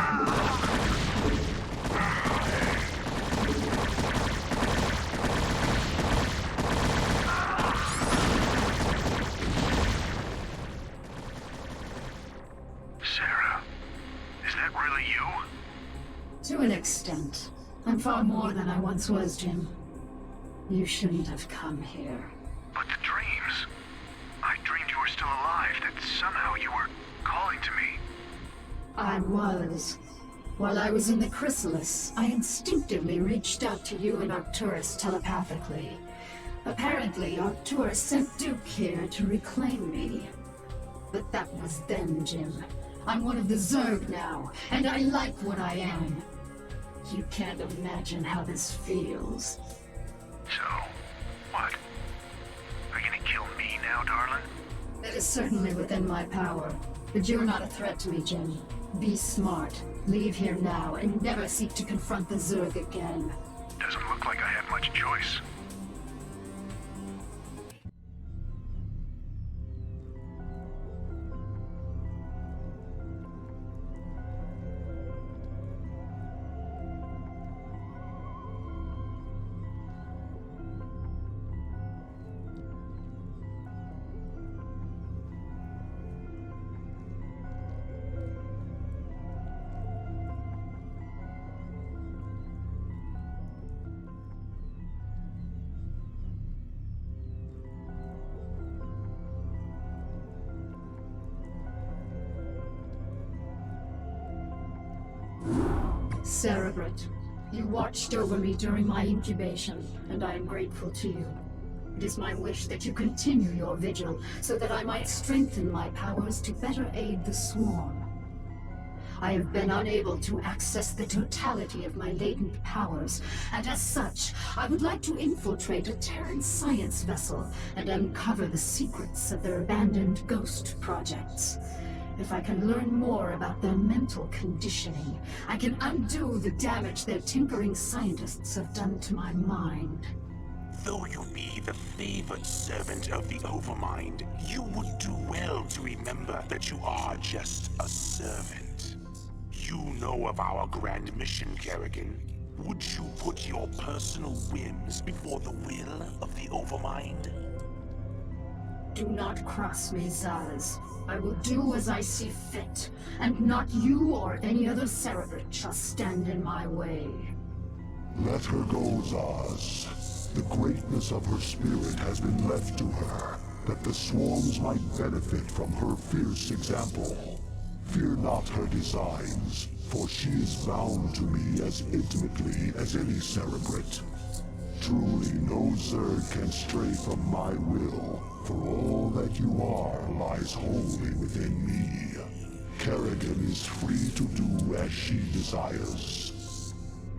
S6: Sarah, is that really you?
S15: To an extent. I'm far more than I once was, Jim. You shouldn't have come here.
S6: But the dreams. I dreamed you were still alive, that somehow you were calling to me.
S15: I was. While I was in the chrysalis, I instinctively reached out to you and Arcturus telepathically. Apparently, Arcturus sent Duke here to reclaim me. But that was then, Jim. I'm one of the Zerg now, and I like what I am. You can't imagine how this feels.
S6: So, what? Are you gonna kill me now, darling?
S15: That is certainly within my power. But you're not a threat to me, Jim. Be smart. Leave here now, and never seek to confront the Zerg again.
S6: Doesn't look like I have much choice.
S15: Cerebrate, you watched over me during my incubation, and I am grateful to you. It is my wish that you continue your vigil, so that I might strengthen my powers to better aid the Swarm. I have been unable to access the totality of my latent powers, and as such, I would like to infiltrate a Terran science vessel and uncover the secrets of their abandoned ghost projects. If I can learn more about their mental conditioning, I can undo the damage their tinkering scientists have done to my mind.
S14: Though you be the favored servant of the Overmind, you would do well to remember that you are just a servant. You know of our grand mission, Kerrigan. Would you put your personal whims before the will of the Overmind?
S15: Do not cross me, Zaz. I will do as I see fit, and not you or any other Cerebrate shall stand in my way.
S13: Let her go, Zaz. The greatness of her spirit has been left to her, that the swarms might benefit from her fierce example. Fear not her designs, for she is bound to me as intimately as any Cerebrate. Truly, no Zerg can stray from my will, for all that you are lies wholly within me. Kerrigan is free to do as she desires.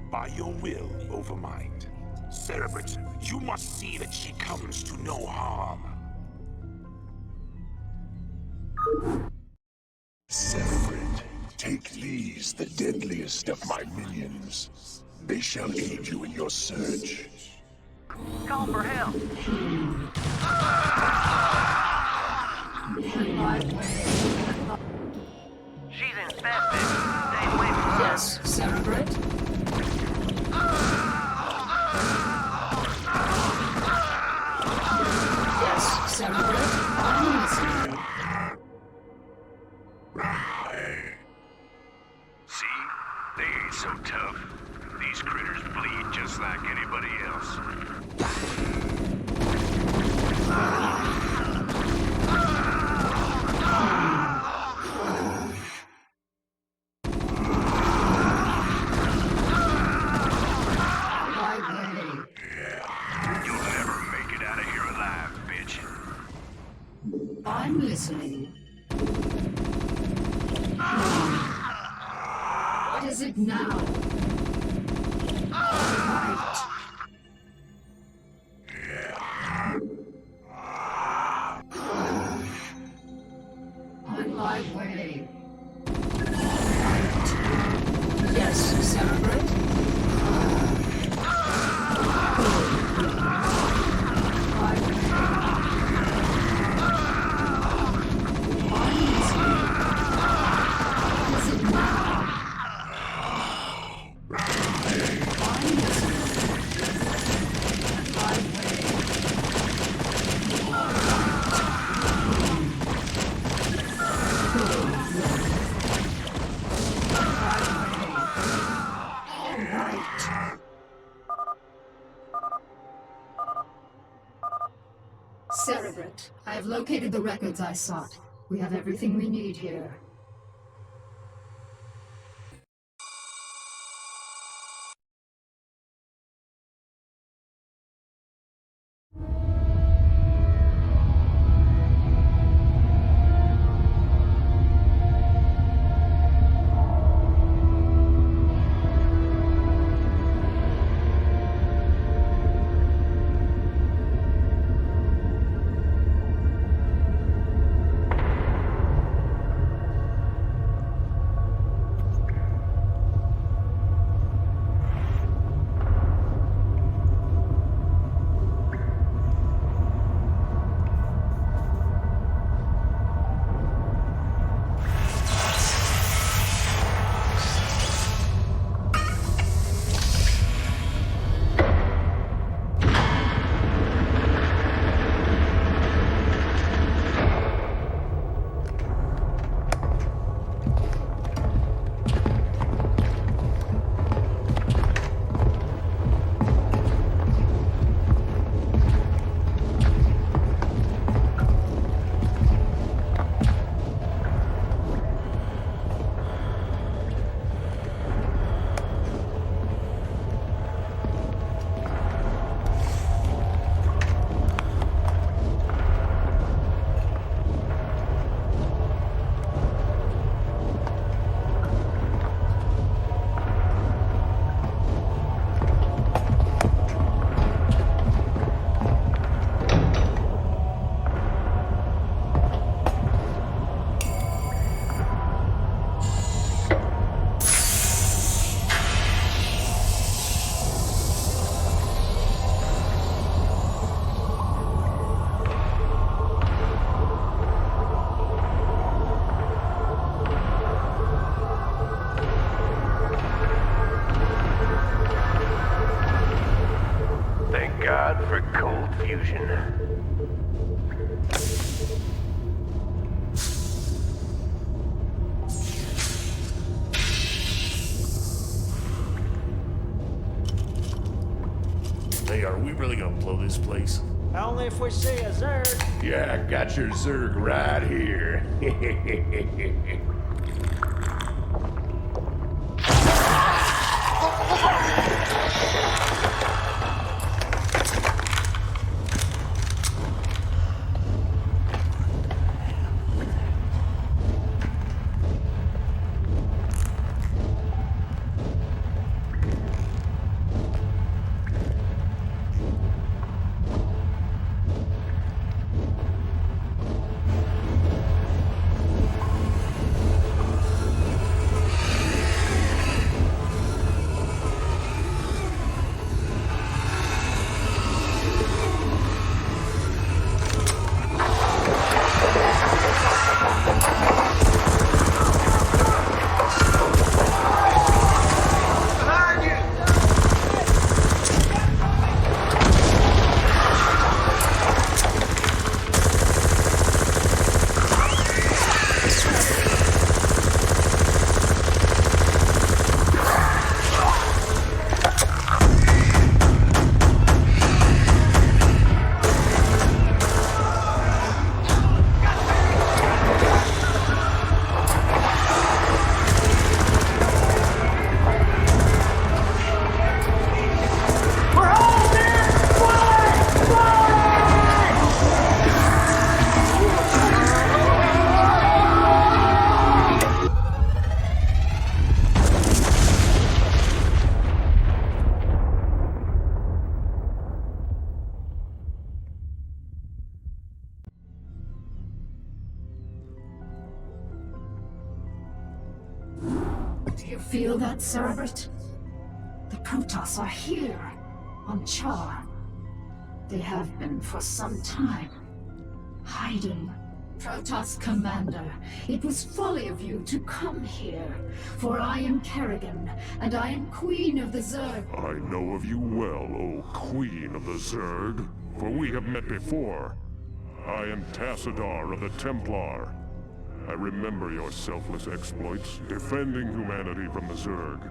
S14: By your will, Overmind. Cerebrate, you must see that she comes to no harm.
S13: Cerebrate, take these, the deadliest of my minions. They shall aid you in your search.
S1: Call for help. She's infested. Stay away from her.
S15: Yes, Cerebrate? Yes, Cerebrate? I'm listening.
S2: See? They ain't so tough. These critters bleed just like anybody else. You'll never make it out of here alive, bitch.
S15: I'm listening. What is it now? Right. On my way. Right. Yes, Cerebrate? Cerebrate, I have located the records I sought. We have everything we need here.
S3: Hey, are we really gonna blow this place?
S8: Only if we see a Zerg.
S3: Yeah, I got your Zerg right here.
S15: Do you feel that, Cerebrit? The Protoss are here, on Char. They have been for some time, hiding. Protoss Commander, it was folly of you to come here, for I am Kerrigan, and I am Queen of the Zerg.
S13: I know of you well, O Queen of the Zerg, for we have met before. I am Tassadar of the Templar. I remember your selfless exploits, defending humanity from the Zerg.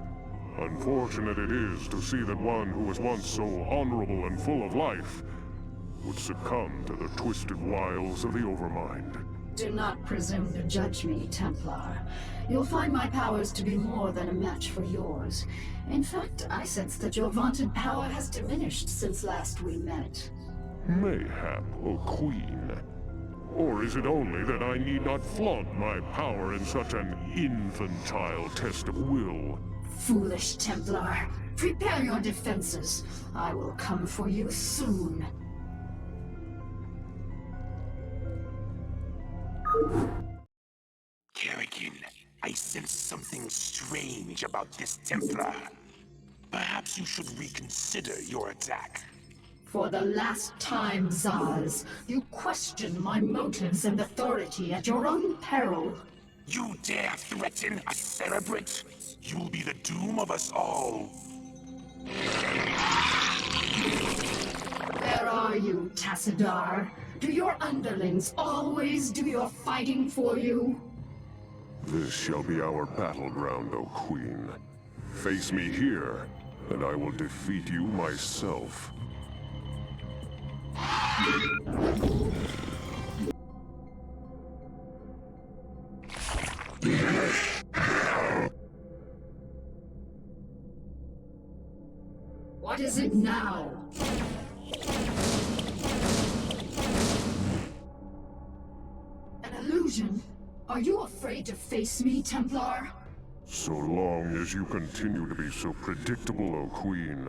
S13: Unfortunate it is to see that one who was once so honorable and full of life would succumb to the twisted wiles of the Overmind.
S15: Do not presume to judge me, Templar. You'll find my powers to be more than a match for yours. In fact, I sense that your vaunted power has diminished since last we met.
S13: Mayhap, O Queen. Or is it only that I need not flaunt my power in such an infantile test of will?
S15: Foolish Templar. Prepare your defenses. I will come for you soon.
S14: Kerrigan, I sense something strange about this Templar. Perhaps you should reconsider your attack.
S15: For the last time, Zaz, you question my motives and authority at your own peril.
S14: You dare threaten a Cerebrit? You'll be the doom of us all.
S15: Where are you, Tassadar? Do your underlings always do your fighting for you?
S13: This shall be our battleground, O Queen. Face me here, and I will defeat you myself.
S15: What is it now? An illusion? Are you afraid to face me, Templar?
S13: So long as you continue to be so predictable, O Queen,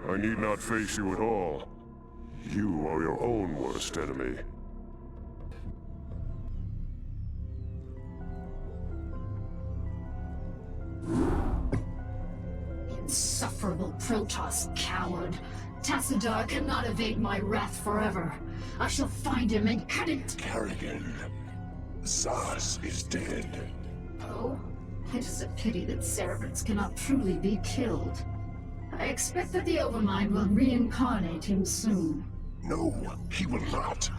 S13: I need not face you at all. You are your own worst enemy.
S15: Insufferable Protoss coward. Tassadar cannot evade my wrath forever. I shall find him and cut it.
S14: Kerrigan, Zaz is dead.
S15: Oh, it is a pity that Cerebrits cannot truly be killed. I expect that the Overmind will reincarnate him soon.
S16: No, he will not.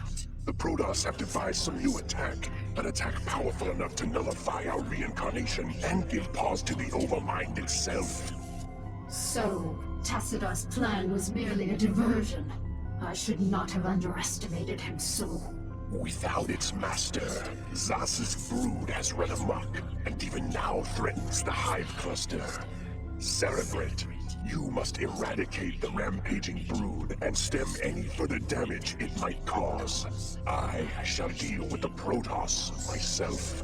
S16: The Protoss have devised some new attack. An attack powerful enough to nullify our reincarnation and give pause to the Overmind itself.
S15: So, Tassadar's plan was merely a diversion. I should not have underestimated him so.
S16: Without its master, Zas's brood has run amok, and even now threatens the Hive Cluster. Cerebrit, you must eradicate the rampaging brood and stem any further damage it might cause. I shall deal with the Protoss myself.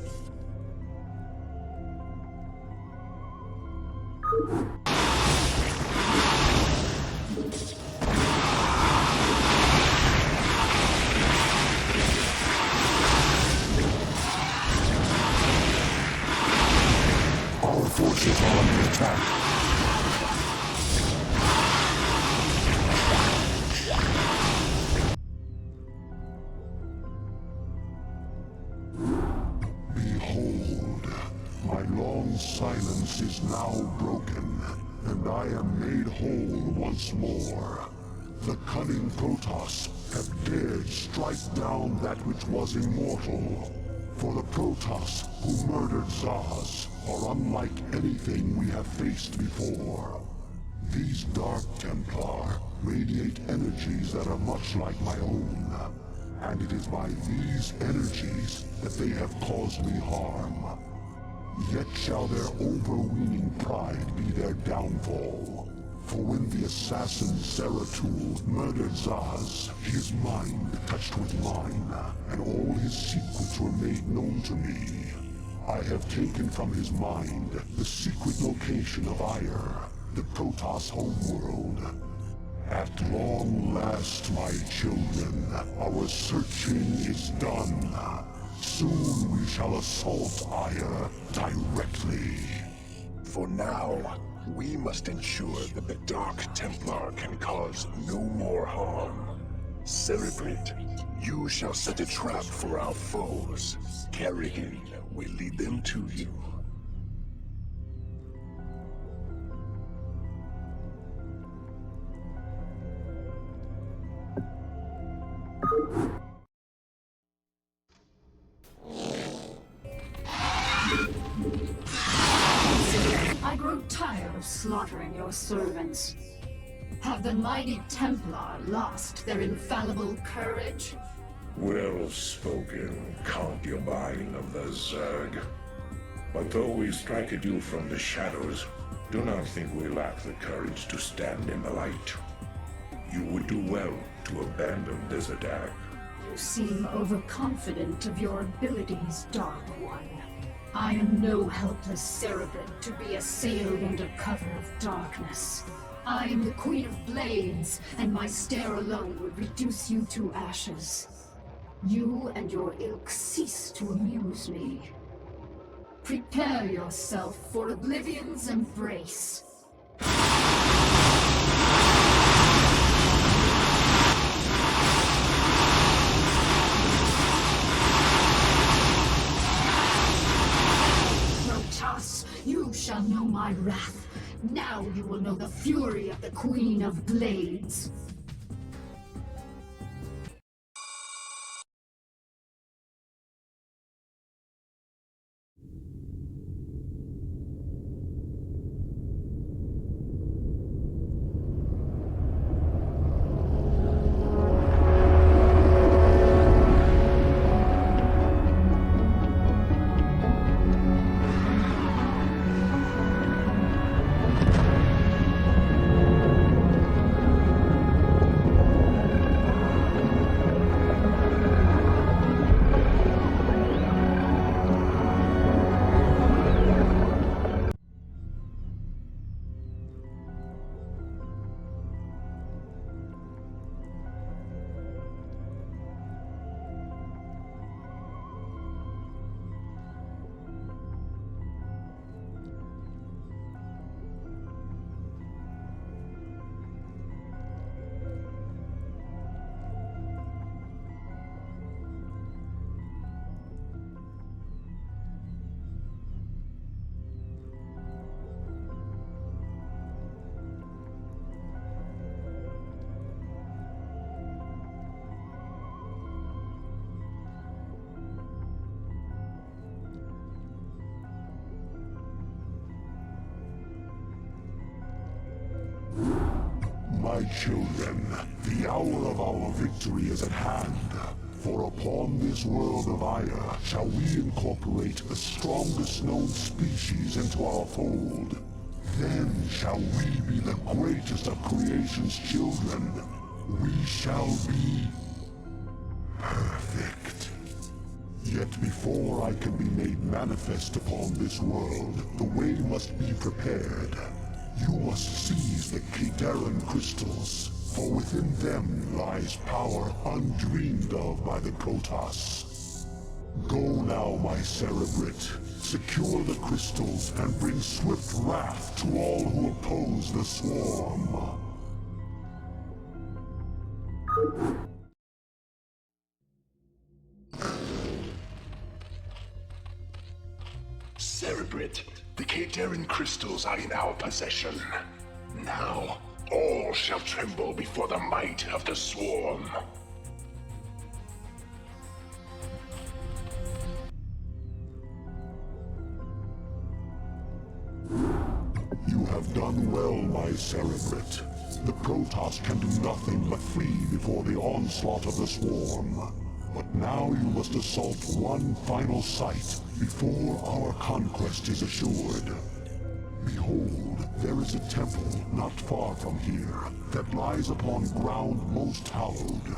S13: Our forces are under attack. Behold, my long silence is now broken, and I am made whole once more. The cunning Protoss have dared strike down that which was immortal. For the Protoss who murdered Zaz are unlike anything we have faced before. These Dark Templar radiate energies that are much like my own, and it is by these energies that they have caused me harm. Yet shall their overweening pride be their downfall. For when the assassin Zeratul murdered Zaz, his mind touched with mine, and all his secrets were made known to me. I have taken from his mind the secret location of Ire, the Protoss homeworld. At long last, my children, our searching is done. Soon we shall assault Ire directly.
S16: For now, we must ensure that the Dark Templar can cause no more harm. Cerebrate, you shall set a trap for our foes. Kerrigan will lead them to you.
S15: I grow tired of slaughtering your servants. Have the mighty Templar lost their infallible courage?
S3: Well spoken, concubine of the Zerg. But though we strike at you from the shadows, do not think we lack the courage to stand in the light. You would do well to abandon this attack.
S15: You seem overconfident of your abilities, Dark One. I am no helpless cerebrate to be assailed under cover of darkness. I am the Queen of Blades, and my stare alone would reduce you to ashes. You and your ilk cease to amuse me. Prepare yourself for Oblivion's embrace. Protoss, you shall know my wrath. Now you will know the fury of the Queen of Blades.
S13: My children, the hour of our victory is at hand. For upon this world of Aya shall we incorporate the strongest known species into our fold. Then shall we be the greatest of creation's children. We shall be perfect. Yet before I can be made manifest upon this world, the way must be prepared. You must seize the Kadaran crystals, for within them lies power undreamed of by the Protoss. Go now, my cerebrate. Secure the crystals and bring swift wrath to all who oppose the swarm.
S16: Cerebrate, the Kadaran crystals are in our possession. Now, all shall tremble before the might of the swarm.
S13: You have done well, my cerebrate. The Protoss can do nothing but flee before the onslaught of the swarm. But now you must assault one final site before our conquest is assured. Behold, there is a temple not far from here that lies upon ground most hallowed.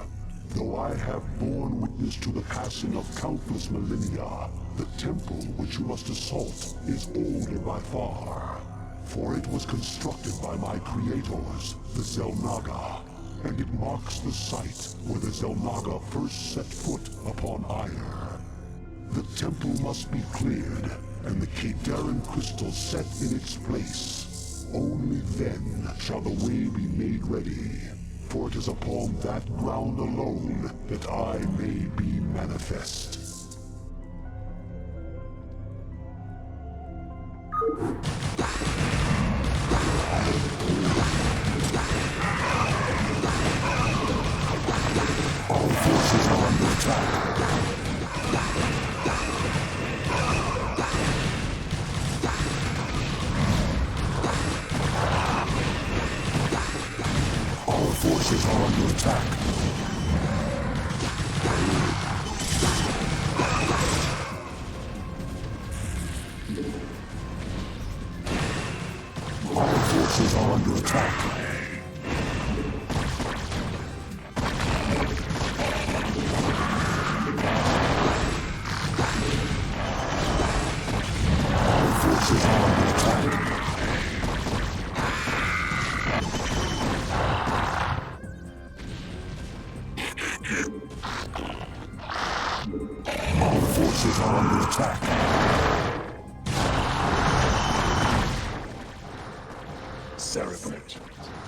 S13: Though I have borne witness to the passing of countless millennia, the temple which you must assault is older by far. For it was constructed by my creators, the Xel'Naga, and it marks the site where the Xel'Naga first set foot upon Ire. The temple must be cleared, and the Kadaran crystal set in its place, only then shall the way be made ready. For it is upon that ground alone that I may be manifest. All forces are under attack. All forces are under attack. All forces are under attack.
S16: Cerebrit,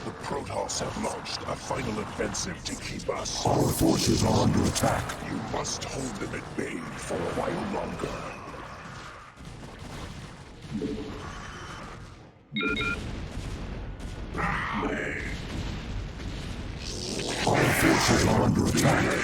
S16: the Protoss have launched a final offensive to keep us.
S13: Our forces are under attack.
S16: You must hold them at bay for a while longer.
S13: Our forces are under attack.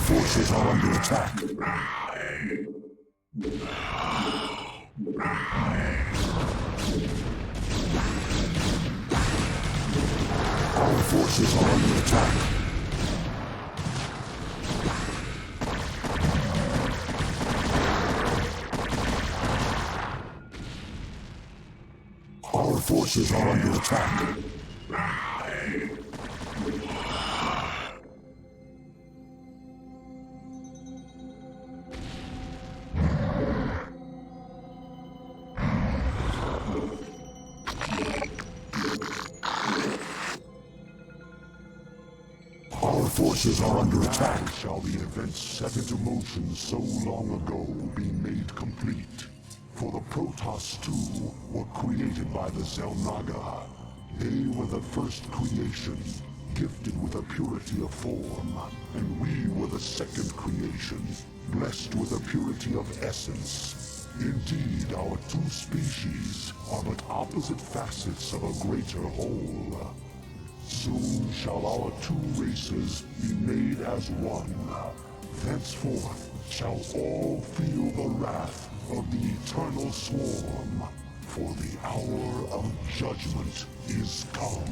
S13: Forces are under attack. Our forces are under attack. Our forces are under attack. Forces are under attack. Shall the events set into motion so long ago be made complete? For the Protoss II were created by the Xel'Naga. They were the first creation, gifted with a purity of form, and we were the second creation, blessed with a purity of essence. Indeed, our two species are but opposite facets of a greater whole. Soon shall our two races be made as one. Thenceforth shall all feel the wrath of the eternal swarm, for the hour of judgment is come.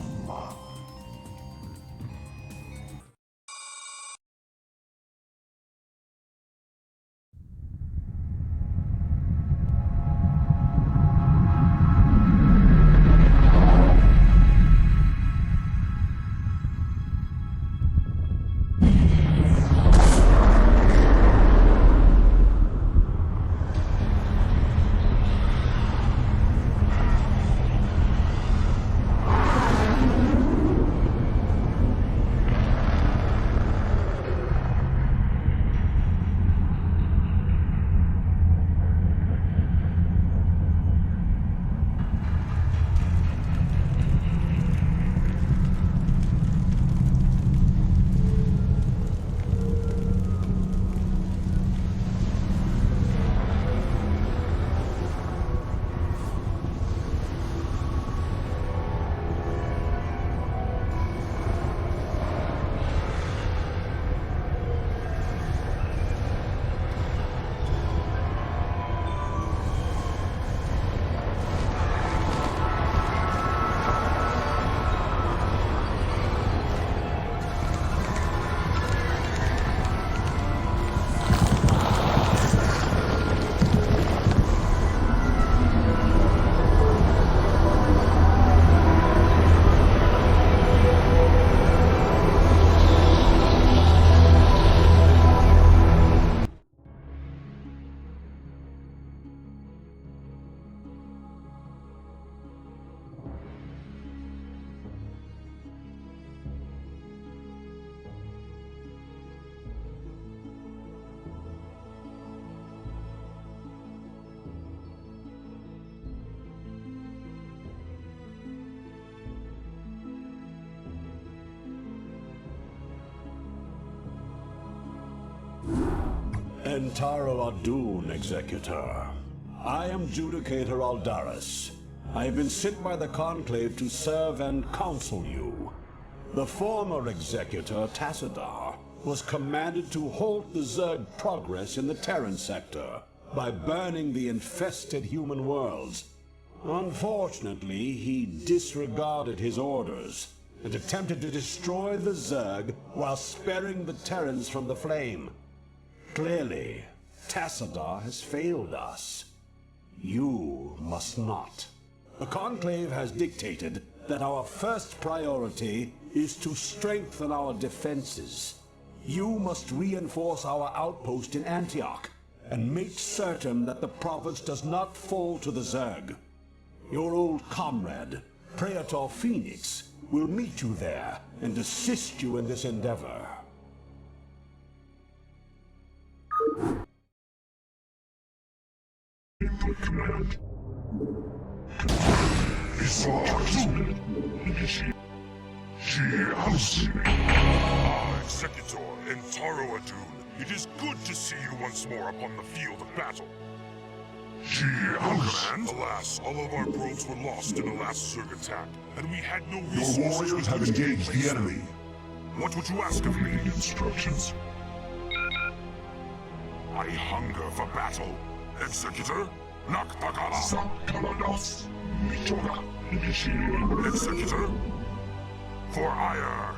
S17: Entaro Adun, Executor. I am Judicator Aldaris. I have been sent by the Conclave to serve and counsel you. The former Executor, Tassadar, was commanded to halt the Zerg progress in the Terran sector by burning the infested human worlds. Unfortunately, he disregarded his orders and attempted to destroy the Zerg while sparing the Terrans from the flame. Clearly, Tassadar has failed us. You must not. The Conclave has dictated that our first priority is to strengthen our defenses. You must reinforce our outpost in Antioch and make certain that the province does not fall to the Zerg. Your old comrade, Praetor Phoenix, will meet you there and assist you in this endeavor.
S16: Input command.
S18: Executor Entaro Adun, it is good to see you once more upon the field of battle. Command. Alas, all of our probes were lost in the last Zerg attack, and we had no resources.
S16: Your warriors have engaged the enemy.
S18: What would you ask of me?
S16: Instructions.
S18: I hunger for battle. Executor, Nakpagala.
S16: Sakaladas. Mitora.
S18: Executor, for ire.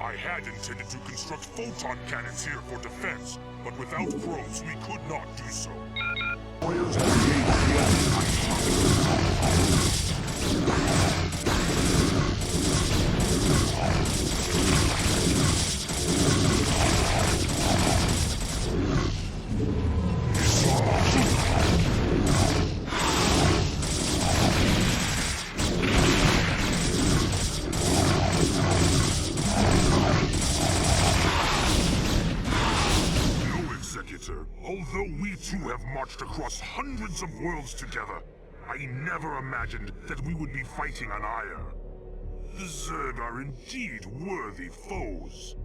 S18: I had intended to construct photon cannons here for defense, but without probes we could not do so.
S16: Warriors have engaged the
S18: Although we too have marched across hundreds of worlds together, I never imagined that we would be fighting on Ire. The Zerg are indeed worthy foes.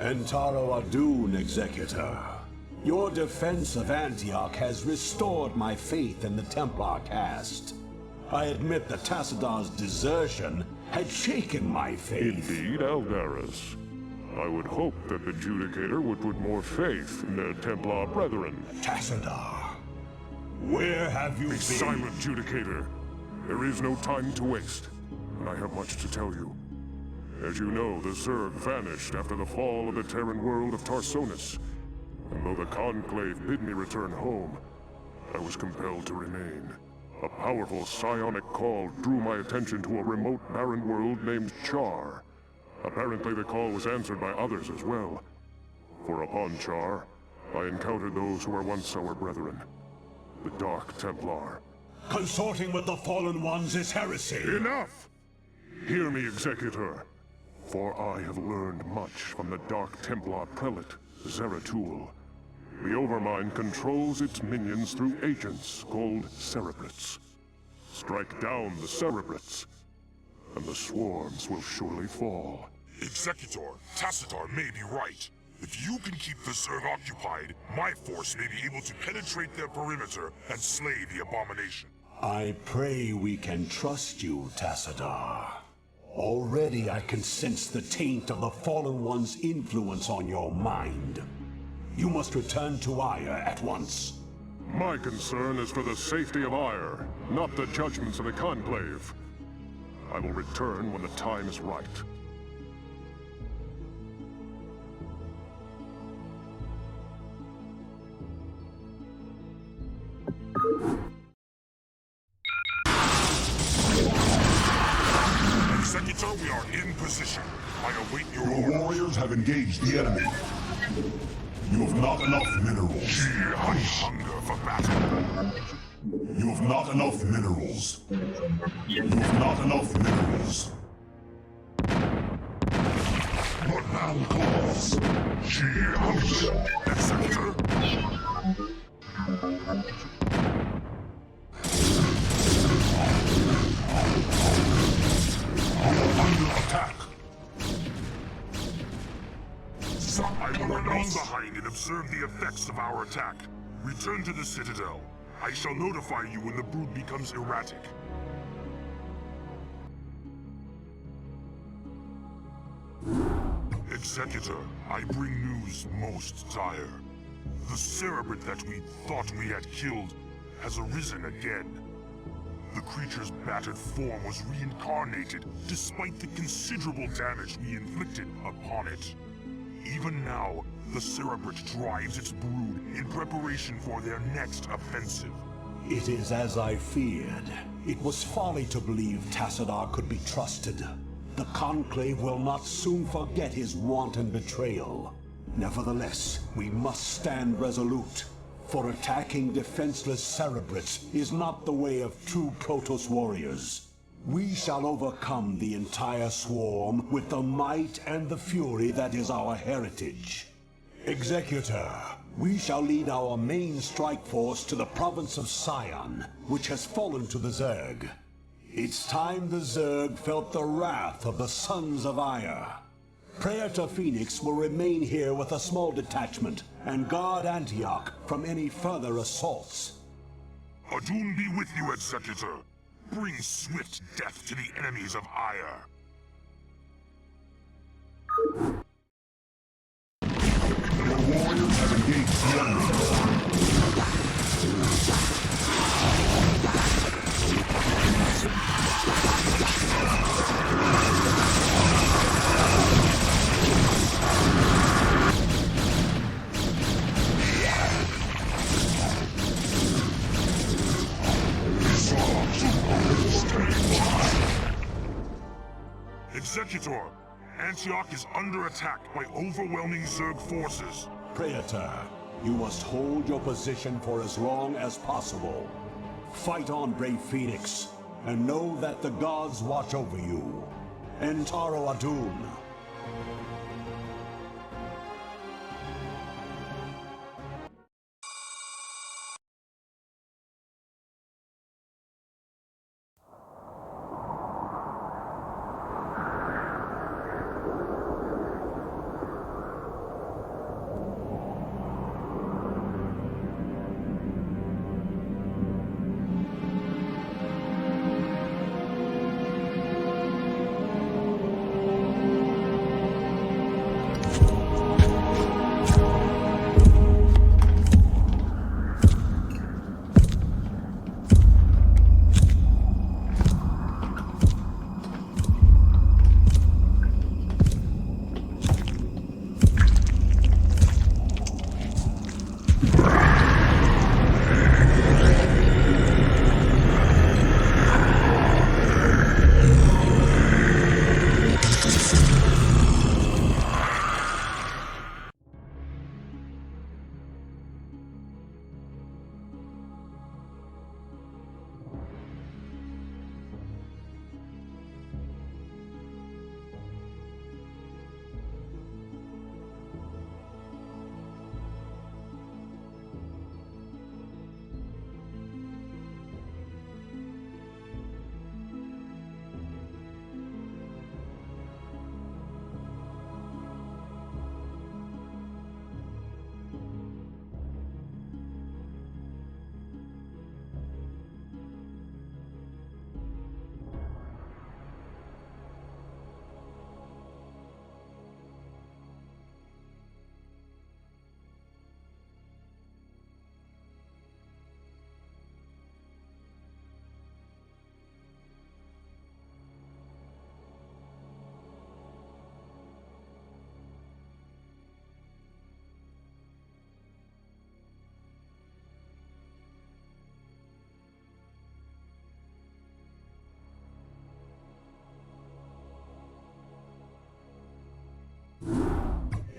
S17: Entaro Adun, Executor. Your defense of Antioch has restored my faith in the Templar caste. I admit that Tassadar's desertion had shaken my faith.
S3: Indeed, Aldaris. I would hope that the Judicator would put more faith in their Templar brethren.
S17: Tassadar, where have you been?
S3: Be silent, Judicator. There is no time to waste, and I have much to tell you. As you know, the Zerg vanished after the fall of the Terran world of Tarsonis. And though the Conclave bid me return home, I was compelled to remain. A powerful psionic call drew my attention to a remote barren world named Char. Apparently the call was answered by others as well. For upon Char, I encountered those who were once our brethren, the Dark Templar.
S17: Consorting with the Fallen Ones is heresy!
S3: Enough! Hear me, Executor, for I have learned much from the Dark Templar Prelate, Zeratul. The Overmind controls its minions through agents called cerebrates. Strike down the cerebrates, and the swarms will surely fall.
S18: Executor, Tassadar may be right. If you can keep the Zerg occupied, my force may be able to penetrate their perimeter and slay the abomination.
S17: I pray we can trust you, Tassadar. Already I can sense the taint of the Fallen One's influence on your mind. You must return to Ire at once.
S3: My concern is for the safety of Ire, not the judgments of the Conclave. I will return when the time is right.
S18: Executor, we are in position. I await your orders.
S16: Your warriors have engaged the enemy. You have not enough minerals.
S18: I hunger for battle.
S16: You have not enough minerals. You have not enough minerals. What now calls?
S18: Executor. effects of our attack. Return to the Citadel. I shall notify you when the brood becomes erratic. Executor, I bring news most dire. The Cerebrate that we thought we had killed has arisen again. The creature's battered form was reincarnated despite the considerable damage we inflicted upon it. Even now, the Cerebrate drives its brood in preparation for their next offensive.
S17: It is as I feared. It was folly to believe Tassadar could be trusted. The Conclave will not soon forget his wanton betrayal. Nevertheless, we must stand resolute. For attacking defenseless Cerebrates is not the way of true Protoss warriors. We shall overcome the entire swarm with the might and the fury that is our heritage. Executor, we shall lead our main strike force to the province of Sion, which has fallen to the Zerg. It's time the Zerg felt the wrath of the Sons of Ire. Praetor Phoenix will remain here with a small detachment and guard Antioch from any further assaults.
S18: Adun be with you, Executor. Bring swift death to the enemies of Ire.
S16: Your warriors have engaged the enemy.
S18: Executor, Antioch is under attack by overwhelming Zerg forces.
S17: Praetor, you must hold your position for as long as possible. Fight on, brave Phoenix, and know that the gods watch over you. Entaro Adun.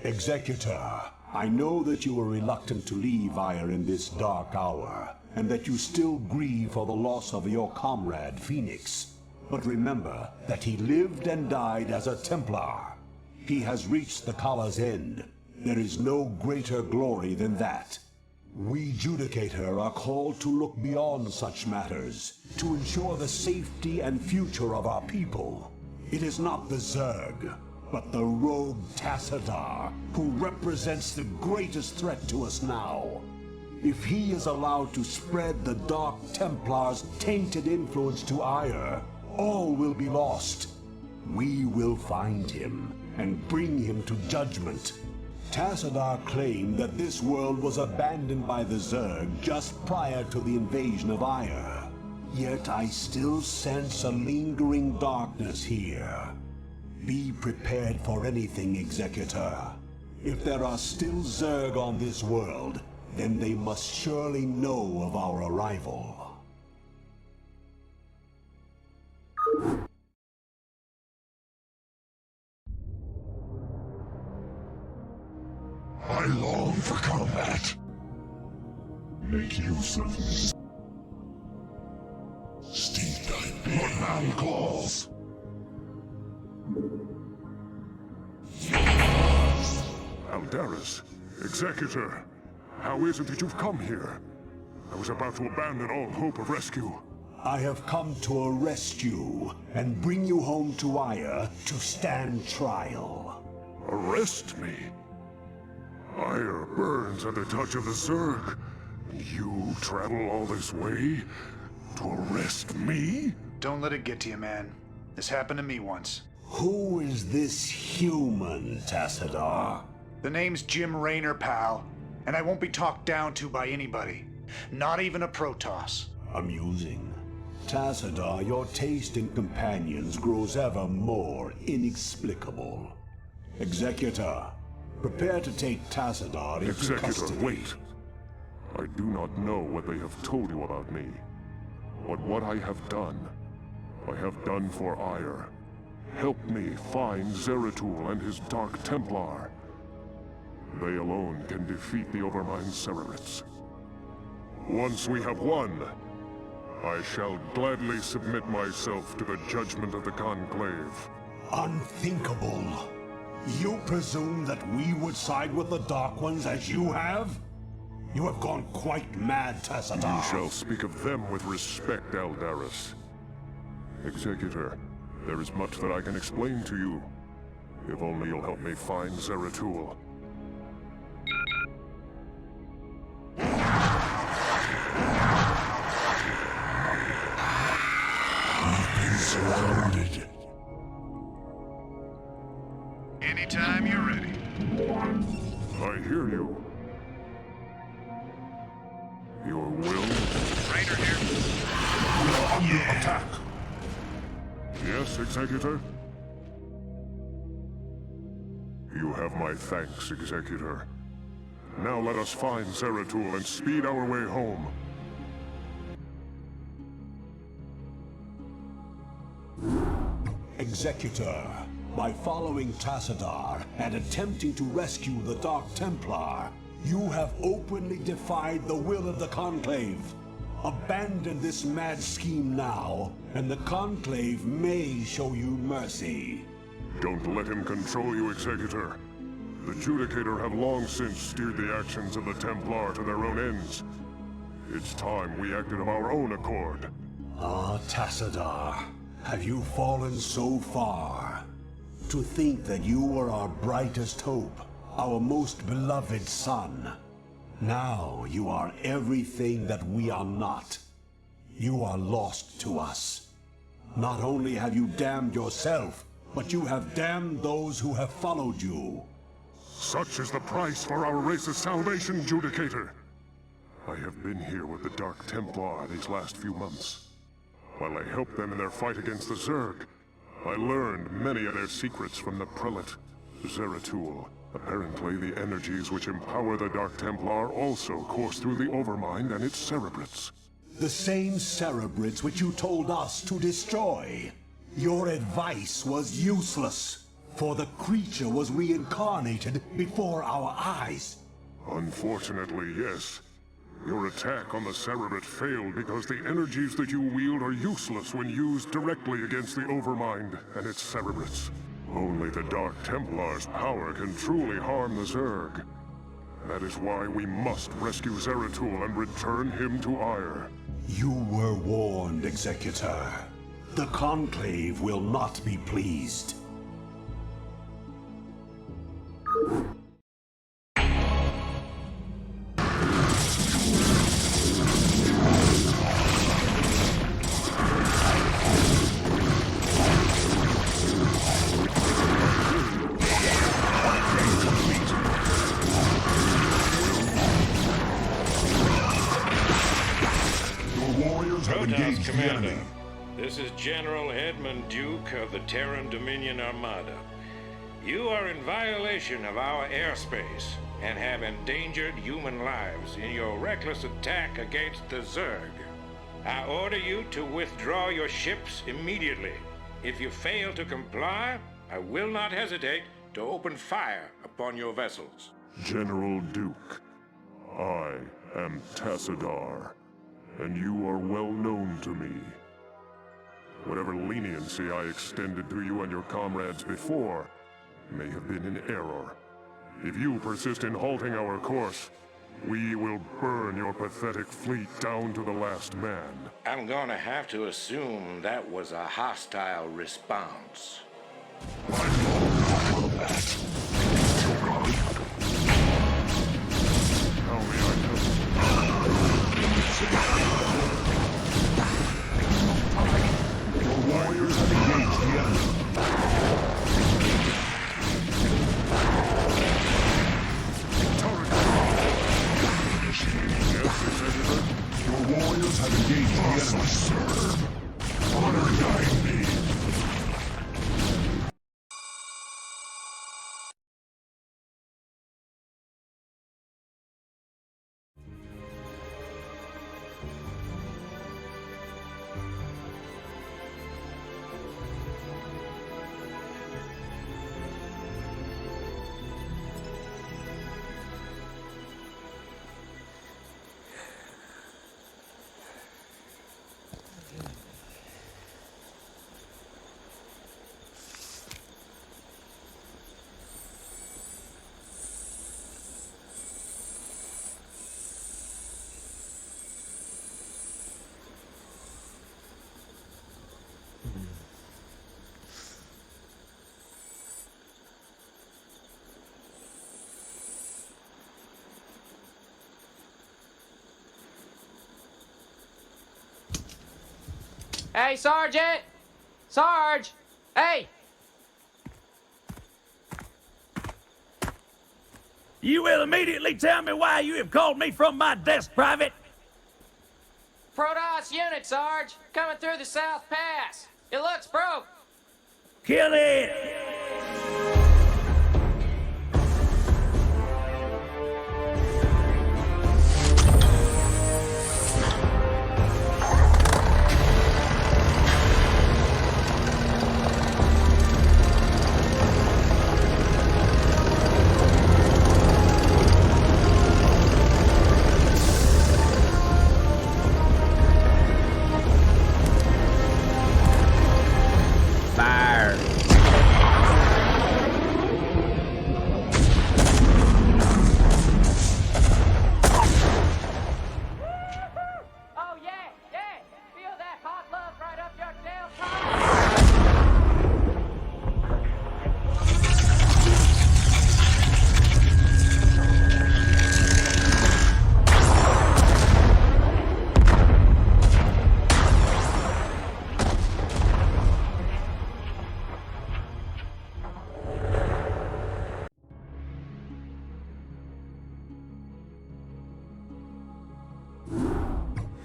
S17: Executor, I know that you are reluctant to leave Ire in this dark hour, and that you still grieve for the loss of your comrade, Phoenix. But remember that he lived and died as a Templar. He has reached the Kala's end. There is no greater glory than that. We Judicator are called to look beyond such matters, to ensure the safety and future of our people. It is not the Zerg, but the rogue Tassadar, who represents the greatest threat to us now. If he is allowed to spread the Dark Templar's tainted influence to Ire, all will be lost. We will find him and bring him to judgment. Tassadar claimed that this world was abandoned by the Zerg just prior to the invasion of Ire. Yet I still sense a lingering darkness here. Be prepared for anything, Executor. If there are still Zerg on this world, then they must surely know of our arrival.
S16: I long for combat. Make use of me. Steed thy bloodman calls.
S18: Aldaris, Executor, how is it that you've come here? I was about to abandon all hope of rescue.
S17: I have come to arrest you and bring you home to Ire to stand trial.
S18: Arrest me? Ire burns at the touch of the Zerg. You travel all this way to arrest me?
S6: Don't let it get to you, man. This happened to me once.
S17: Who is this human, Tassadar?
S6: The name's Jim Raynor, pal. And I won't be talked down to by anybody. Not even a Protoss.
S17: Amusing. Tassadar, your taste in companions grows ever more inexplicable. Executor, prepare to take Tassadar into custody.
S18: Executor, wait. I do not know what they have told you about me. But what I have done for Ire. Help me find Zeratul and his Dark Templar. They alone can defeat the Overmind Cerebrits. Once we have won, I shall gladly submit myself to the judgment of the Conclave.
S17: Unthinkable. You presume that we would side with the Dark Ones as you have? You have gone quite mad, Tassadar.
S18: You shall speak of them with respect, Aldaris. Executor, there is much that I can explain to you. If only you'll help me find Zeratul.
S16: We've been surrounded.
S6: Anytime you're ready.
S18: I hear you. Your will?
S6: Raynor here.
S16: We are under attack.
S18: Yes, Executor? You have my thanks, Executor. Now let us find Zeratul and speed our way home.
S17: Executor, by following Tassadar and attempting to rescue the Dark Templar, you have openly defied the will of the Conclave. Abandon this mad scheme now, and the Conclave may show you mercy.
S18: Don't let him control you, Executor. The Judicator have long since steered the actions of the Templar to their own ends. It's time we acted of our own accord.
S17: Ah, Tassadar, have you fallen so far? To think that you were our brightest hope, our most beloved son. Now you are everything that we are not. You are lost to us. Not only have you damned yourself, but you have damned those who have followed you.
S18: Such is the price for our race's salvation, Judicator. I have been here with the Dark Templar these last few months. While I helped them in their fight against the Zerg, I learned many of their secrets from the Prelate, Zeratul. Apparently, the energies which empower the Dark Templar also course through the Overmind and its Cerebrits.
S17: The same Cerebrits which you told us to destroy. Your advice was useless, for the creature was reincarnated before our eyes.
S18: Unfortunately, yes. Your attack on the Cerebrit failed because the energies that you wield are useless when used directly against the Overmind and its Cerebrits. Only the Dark Templar's power can truly harm the Zerg. That is why we must rescue Zeratul and return him to Ire.
S17: You were warned, Executor. The Conclave will not be pleased.
S3: Engage the enemy.
S5: This is General Edmund Duke of the Terran Dominion Armada. You are in violation of our airspace and have endangered human lives in your reckless attack against the Zerg. I order you to withdraw your ships immediately. If you fail to comply, I will not hesitate to open fire upon your vessels.
S18: General Duke, I am Tassadar, and you are well known to me. Whatever leniency I extended to you and your comrades before may have been in error. If you persist in halting our course, we will burn your pathetic fleet down to the last man.
S5: I'm gonna have to assume that was a hostile response.
S3: Warriors have engaged the enemy. Your warriors have engaged the enemy. Serve. Honor guide me.
S19: Hey, Sergeant! Sarge! Hey!
S8: You will immediately tell me why you have called me from my desk, Private.
S19: Protoss unit, Sarge! Coming through the South Pass. It looks broke.
S8: Kill it!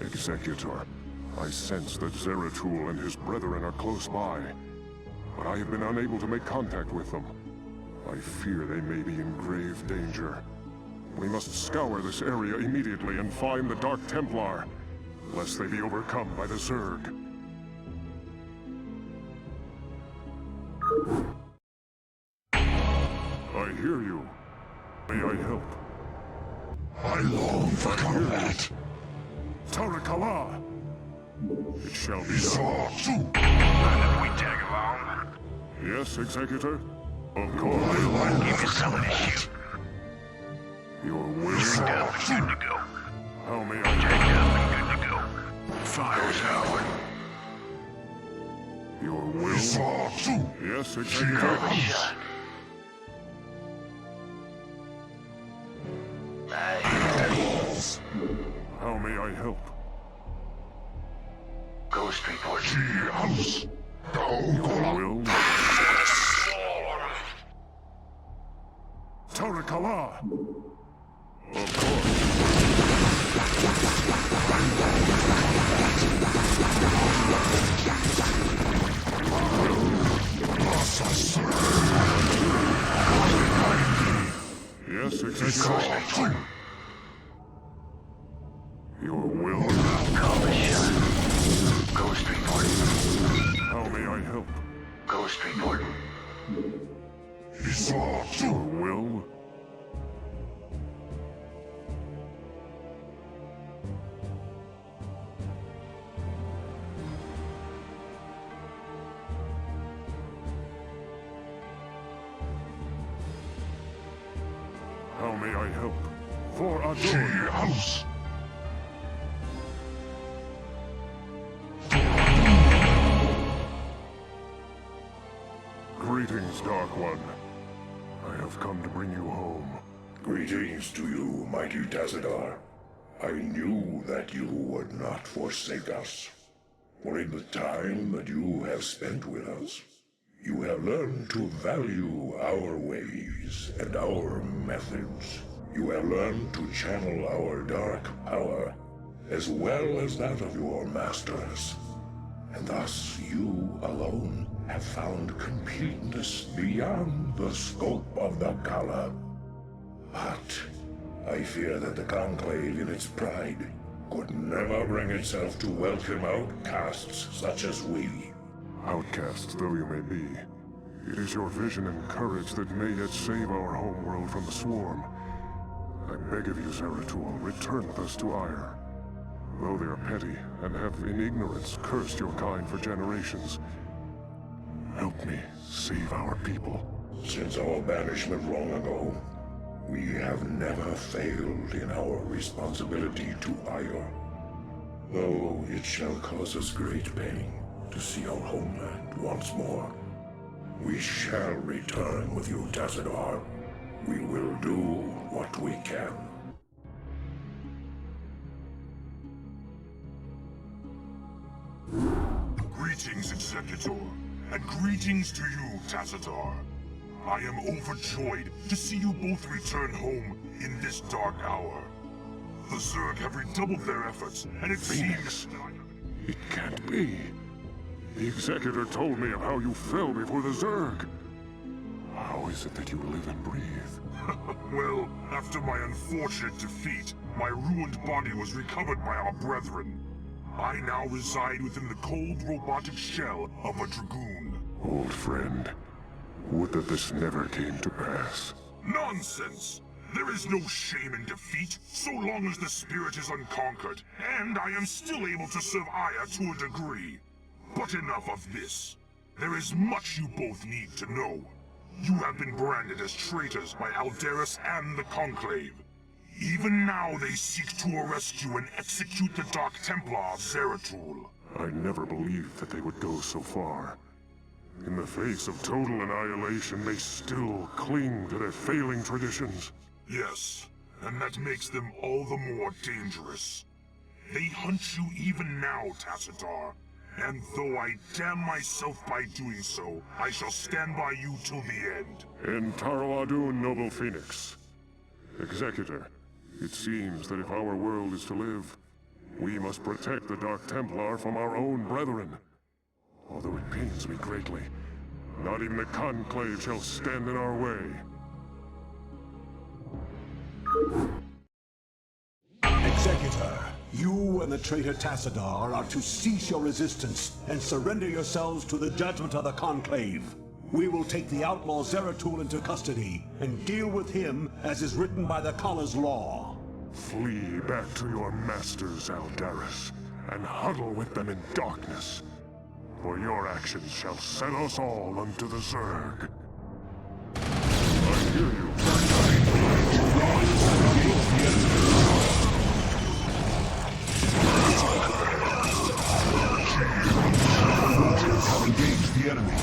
S18: Executor, I sense that Zeratul and his brethren are close by, but I have been unable to make contact with them. I fear they may be in grave danger. We must scour this area immediately and find the Dark Templar, lest they be overcome by the Zerg. I hear you. May I help?
S3: I long for combat.
S18: Tarakala! It shall be done.
S2: If we tag along?
S18: Yes, Executor? Of course.
S2: Give me something to shoot.
S18: Your will?
S2: Jacked up and good to go.
S18: How may I?
S2: Jacked up and good to go. Fire's out.
S18: Your will? Yes, Executor. help?
S16: Ghost report. House.
S18: Will? Tarakala! Of Yes, exactly. Your will?
S16: Ghost report.
S18: How may I help?
S16: Ghost report.
S18: Your will? How may I help? For Adon.
S16: House.
S18: Greetings, Dark One. I have come to bring you home.
S3: Greetings to you, mighty Tazadar. I knew that you would not forsake us. For in the time that you have spent with us, you have learned to value our ways and our methods. You have learned to channel our dark power, as well as that of your masters. And thus you alone have found completeness beyond the scope of the Kala. But I fear that the Conclave in its pride could never bring itself to welcome outcasts such as we.
S18: Outcasts though you may be, it is your vision and courage that may yet save our homeworld from the swarm. I beg of you, Zeratul, return with us to Ire. Though they are petty and have in ignorance cursed your kind for generations, help me save our people.
S3: Since our banishment long ago, we have never failed in our responsibility to Ire. Though it shall cause us great pain to see our homeland once more, we shall return with you, Tazadar. We will do what we can.
S18: Greetings, Executor, and greetings to you, Tazadar. I am overjoyed to see you both return home in this dark hour. The Zerg have redoubled their efforts, and it seems... It can't be. The Executor told me of how you fell before the Zerg. How is it that you live and breathe? Well, after my unfortunate defeat, my ruined body was recovered by our brethren. I now reside within the cold robotic shell of a Dragoon. Old friend, would that this never came to pass. Nonsense! There is no shame in defeat, so long as the spirit is unconquered, and I am still able to serve Aya to a degree. But enough of this. There is much you both need to know. You have been branded as traitors by Aldaris and the Conclave. Even now they seek to arrest you and execute the Dark Templar of Zeratul. I never believed that they would go so far. In the face of total annihilation, they still cling to their failing traditions. Yes, and that makes them all the more dangerous. They hunt you even now, Tassadar. And though I damn myself by doing so, I shall stand by you till the end. In Taro Adun, Noble Phoenix. Executor, it seems that if our world is to live, we must protect the Dark Templar from our own brethren. Although it pains me greatly, not even the Conclave shall stand in our way.
S17: Executor, you and the traitor Tassadar are to cease your resistance and surrender yourselves to the judgment of the Conclave. We will take the outlaw Zeratul into custody and deal with him as is written by the Kala's law.
S18: Flee back to your masters, Aldaris, and huddle with them in darkness. For your actions shall send us all unto the Zerg. I hear you.
S16: Have engaged the enemy.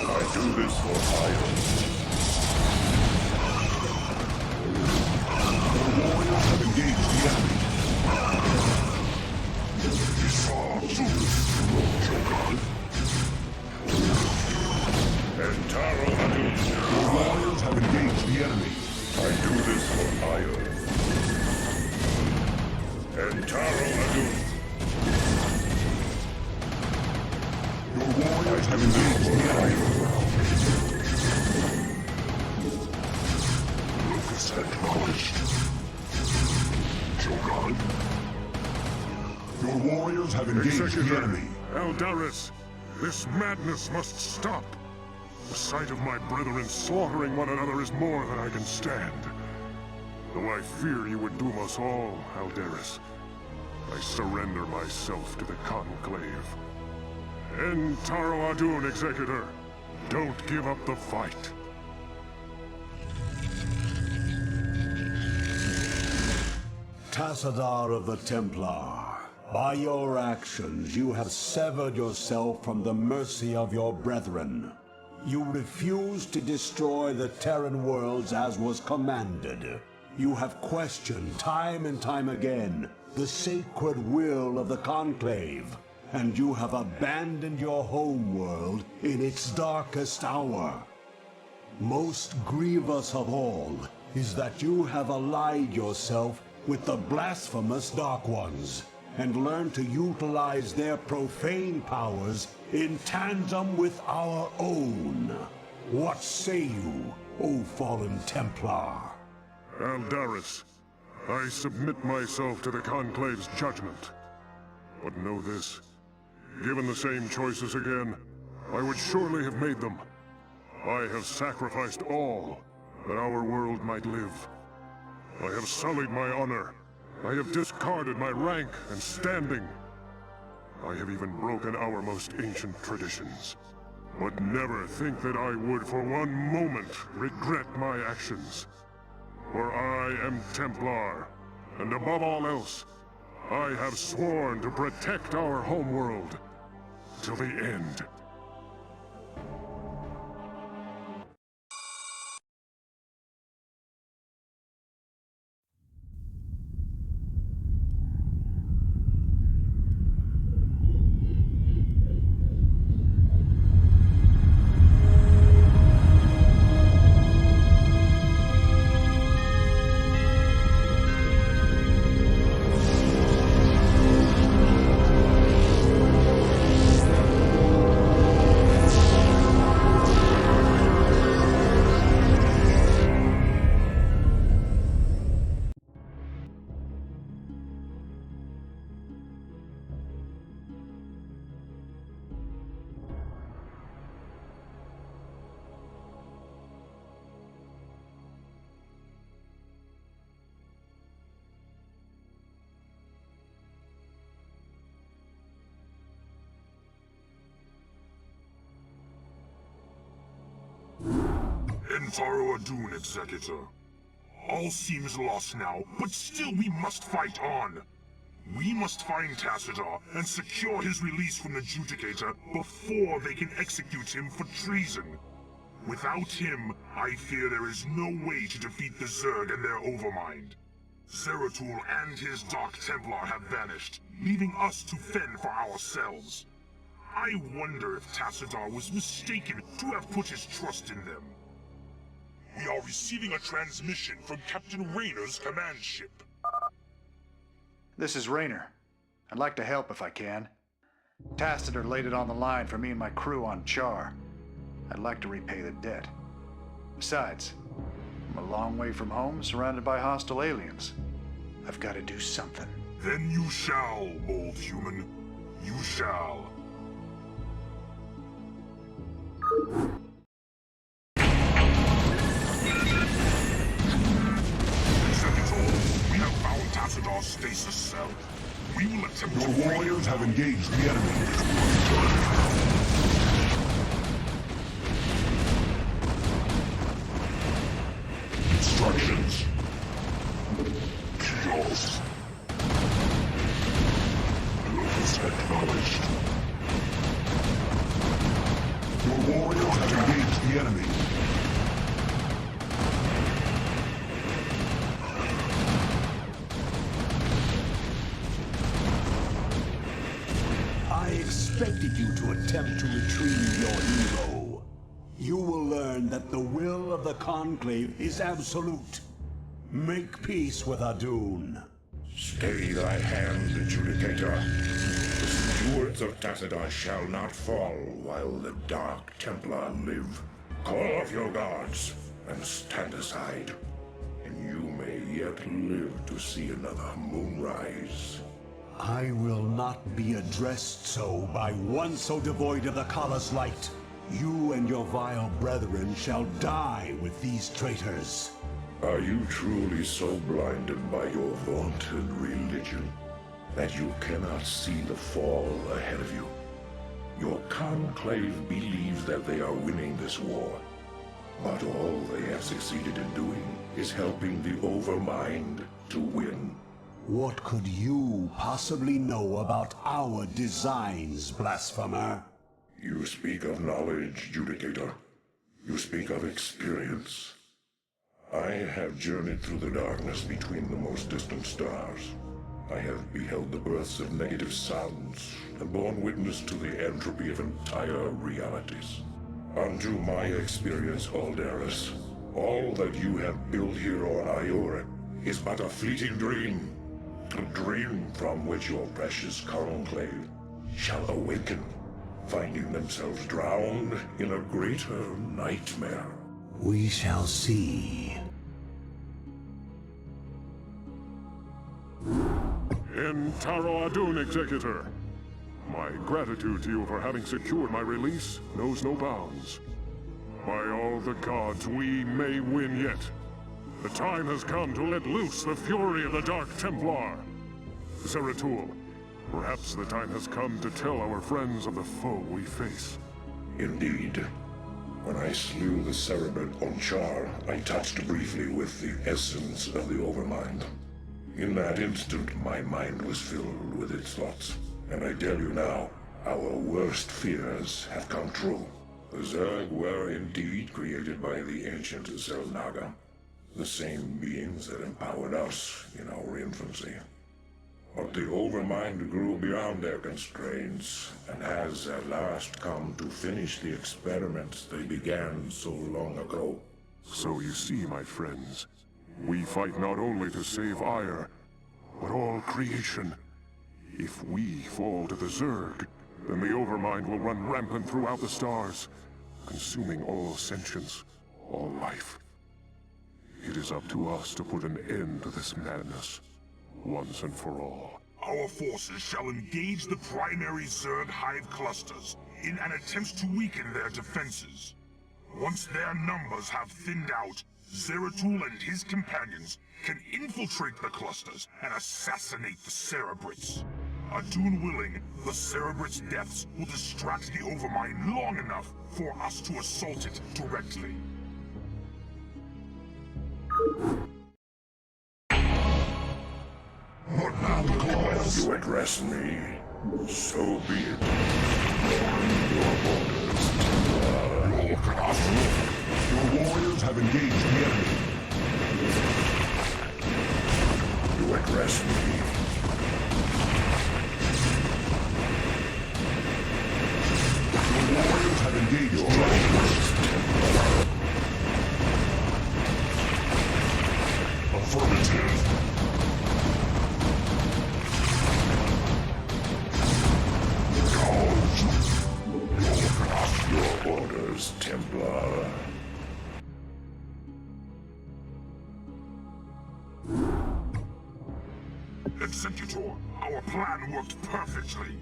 S3: I do this for Ire. Entaro Adun.
S13: Your warriors have engaged the enemy.
S3: I do this for Ire. Entaro Adun.
S13: Your warriors have engaged the enemy.
S16: Lucas acknowledged. Shogun.
S13: Your warriors have engaged the
S18: Executor,
S13: enemy.
S18: Eldaris, this madness must stop. The sight of my brethren slaughtering one another is more than I can stand. Though I fear you would doom us all, Eldaris, I surrender myself to the Conclave. Entaro Adun, Executor. Don't give up the fight.
S17: Tassadar of the Templar, by your actions you have severed yourself from the mercy of your brethren. You refused to destroy the Terran worlds as was commanded. You have questioned time and time again the sacred will of the Conclave, and you have abandoned your home world in its darkest hour. Most grievous of all is that you have allied yourself with the blasphemous Dark Ones, and learned to utilize their profane powers in tandem with our own. What say you, O fallen Templar?
S18: Eldaris, I submit myself to the Conclave's judgment. But know this, given the same choices again, I would surely have made them. I have sacrificed all that our world might live. I have sullied my honor. I have discarded my rank and standing. I have even broken our most ancient traditions. But never think that I would for one moment regret my actions. For I am Templar, and above all else, I have sworn to protect our homeworld till the end.
S16: Entaro Adun, Executor. All seems lost now, but still we must fight on. We must find Tassadar and secure his release from the Judicator before they can execute him for treason. Without him, I fear there is no way to defeat the Zerg and their Overmind. Zeratul and his Dark Templar have vanished, leaving us to fend for ourselves. I wonder if Tassadar was mistaken to have put his trust in them. We are receiving a transmission from Captain Rayner's command ship.
S6: This is Rayner. I'd like to help if I can. Tassadar laid it on the line for me and my crew on Char. I'd like to repay the debt. Besides, I'm a long way from home, surrounded by hostile aliens. I've got to do something.
S16: Then you shall, bold human. You shall. We have found Tassadar's stasis cell. We will attempt to...
S13: Your warriors have engaged the enemy.
S16: Instructions. Chaos. Locus acknowledged.
S13: Your warriors have engaged the enemy.
S17: expected you to attempt to retrieve your hero. You will learn that the will of the Conclave is absolute. Make peace with Adun.
S3: Stay thy hand, Adjudicator. The stewards of Tassadar shall not fall while the Dark Templar live. Call off your guards and stand aside, and you may yet live to see another moonrise.
S17: I will not be addressed so by one so devoid of the Kala's light. You and your vile brethren shall die with these traitors.
S3: Are you truly so blinded by your vaunted religion that you cannot see the fall ahead of you? Your conclave believes that they are winning this war, but all they have succeeded in doing is helping the Overmind to win.
S17: What could you possibly know about our designs, blasphemer?
S3: You speak of knowledge, Judicator. You speak of experience. I have journeyed through the darkness between the most distant stars. I have beheld the births of negative sounds, and borne witness to the entropy of entire realities. Unto my experience, Aldaris, all that you have built here on Iora is but a fleeting dream. A dream from which your precious conclave shall awaken, finding themselves drowned in a greater nightmare.
S17: We shall see.
S18: In Taro Adun, Executor. My gratitude to you for having secured my release knows no bounds. By all the gods, we may win yet. The time has come to let loose the fury of the Dark Templar. Zeratul, perhaps the time has come to tell our friends of the foe we face.
S3: Indeed. When I slew the Cerebrid Onchar, I touched briefly with the essence of the Overmind. In that instant, my mind was filled with its thoughts. And I tell you now, our worst fears have come true. The Zerg were indeed created by the ancient Zelnaga, the same beings that empowered us in our infancy. But the Overmind grew beyond their constraints, and has at last come to finish the experiments they began so long ago.
S18: So you see, my friends, we fight not only to save Ire, but all creation. If we fall to the Zerg, then the Overmind will run rampant throughout the stars, consuming all sentience, all life. It is up to us to put an end to this madness, once and for all.
S16: Our forces shall engage the primary Zerg hive clusters in an attempt to weaken their defenses. Once their numbers have thinned out, Zeratul and his companions can infiltrate the clusters and assassinate the Cerebrids. Adun willing, the Cerebrids' deaths will distract the Overmind long enough for us to assault it directly.
S3: But now because you address me, so be it. Your
S16: warriors have engaged the enemy.
S3: You address me.
S16: Your warriors have engaged the enemy. Affirmative.
S3: Your orders, Templar.
S16: Executor, our plan worked perfectly.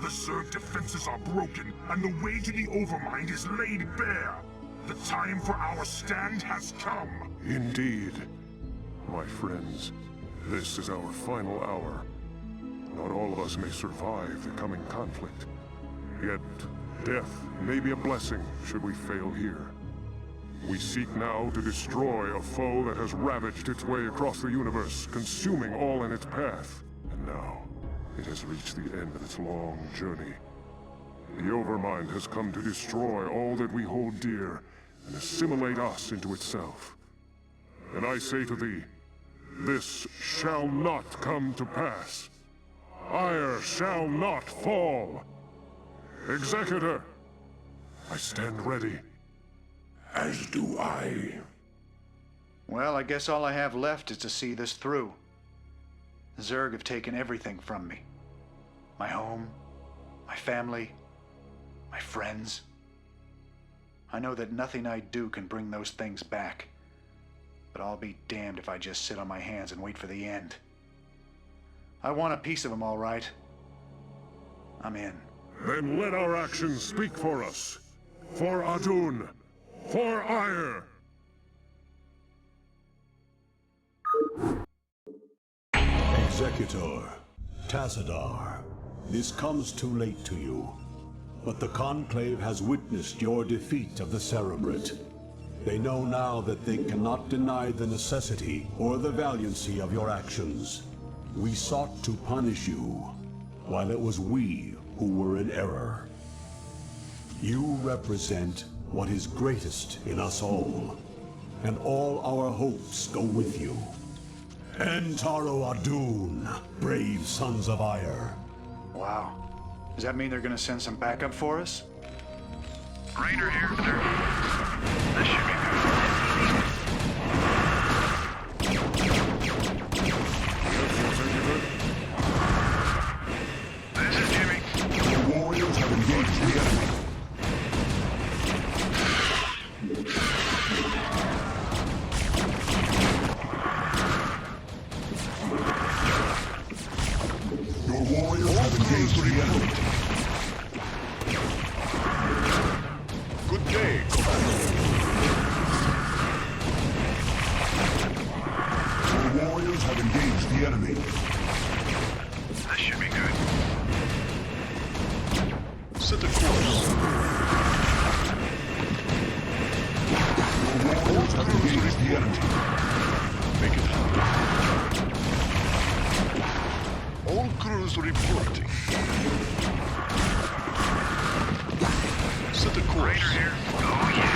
S16: The Zerg defenses are broken, and the way to the Overmind is laid bare. The time for our stand has come.
S18: Indeed. My friends, this is our final hour. Not all of us may survive the coming conflict. Yet, death may be a blessing should we fail here. We seek now to destroy a foe that has ravaged its way across the universe, consuming all in its path. And now, it has reached the end of its long journey. The Overmind has come to destroy all that we hold dear and assimilate us into itself. And I say to thee, this shall not come to pass. Ire shall not fall. Executor! I stand ready.
S3: As do I.
S6: Well, I guess all I have left is to see this through. The Zerg have taken everything from me. My home, my family, my friends. I know that nothing I do can bring those things back. But I'll be damned if I just sit on my hands and wait for the end. I want a piece of them, all right. I'm in.
S18: Then let our actions speak for us. For Adun. For Ire.
S17: Executor, Tassadar, this comes too late to you. But the Conclave has witnessed your defeat of the Cerebrate. They know now that they cannot deny the necessity or the valiancy of your actions. We sought to punish you, while it was we who were in error. You represent what is greatest in us all, and all our hopes go with you. Entaro Adun, brave sons of Ire.
S6: Wow. Does that mean they're gonna send some backup for us?
S2: Raider here, sir. This should be good. This is Jimmy.
S13: The warriors have engaged the enemy. Your warriors have engaged the enemy.
S18: Good day,
S13: Your warriors have engaged the enemy.
S2: This should be good.
S18: Set the course.
S13: Your warriors have engaged the enemy.
S18: Make it happen. All crews reporting. Set the course.
S2: Raider here. Oh, yeah.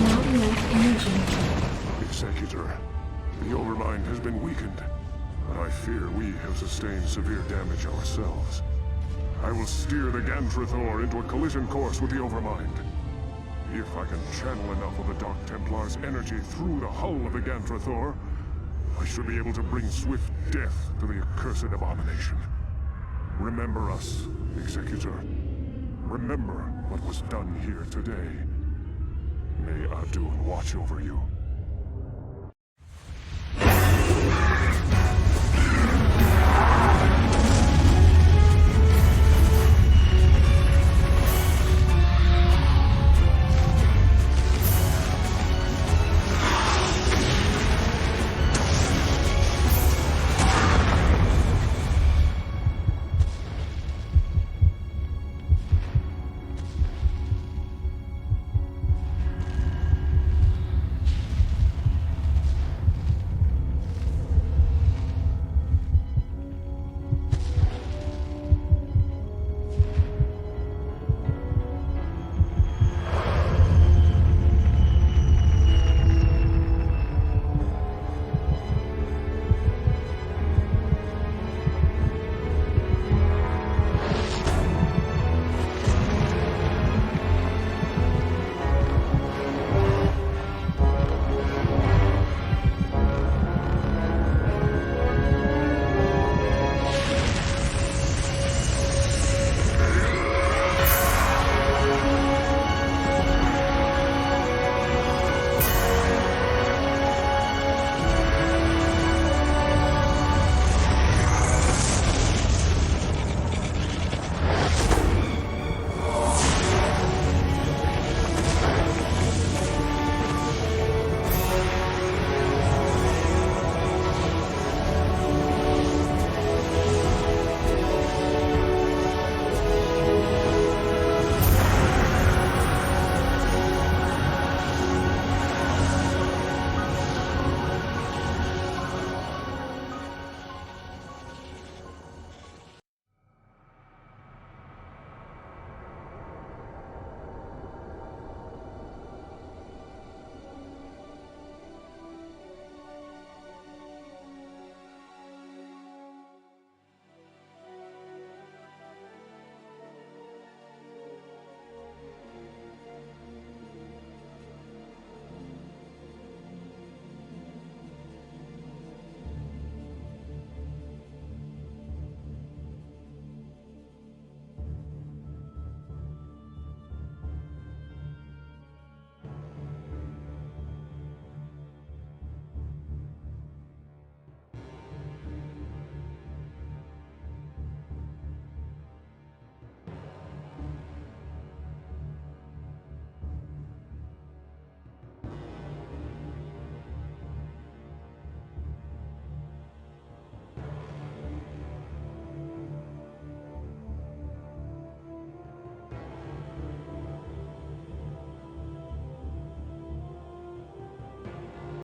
S4: Not enough energy.
S18: Executor, the Overmind has been weakened, and I fear we have sustained severe damage ourselves. I will steer the Gantrathor into a collision course with the Overmind. If I can channel enough of the Dark Templar's energy through the hull of the Gantrathor, I should be able to bring swift death to the accursed abomination. Remember us, Executor. Remember what was done here today. May Adun watch over you.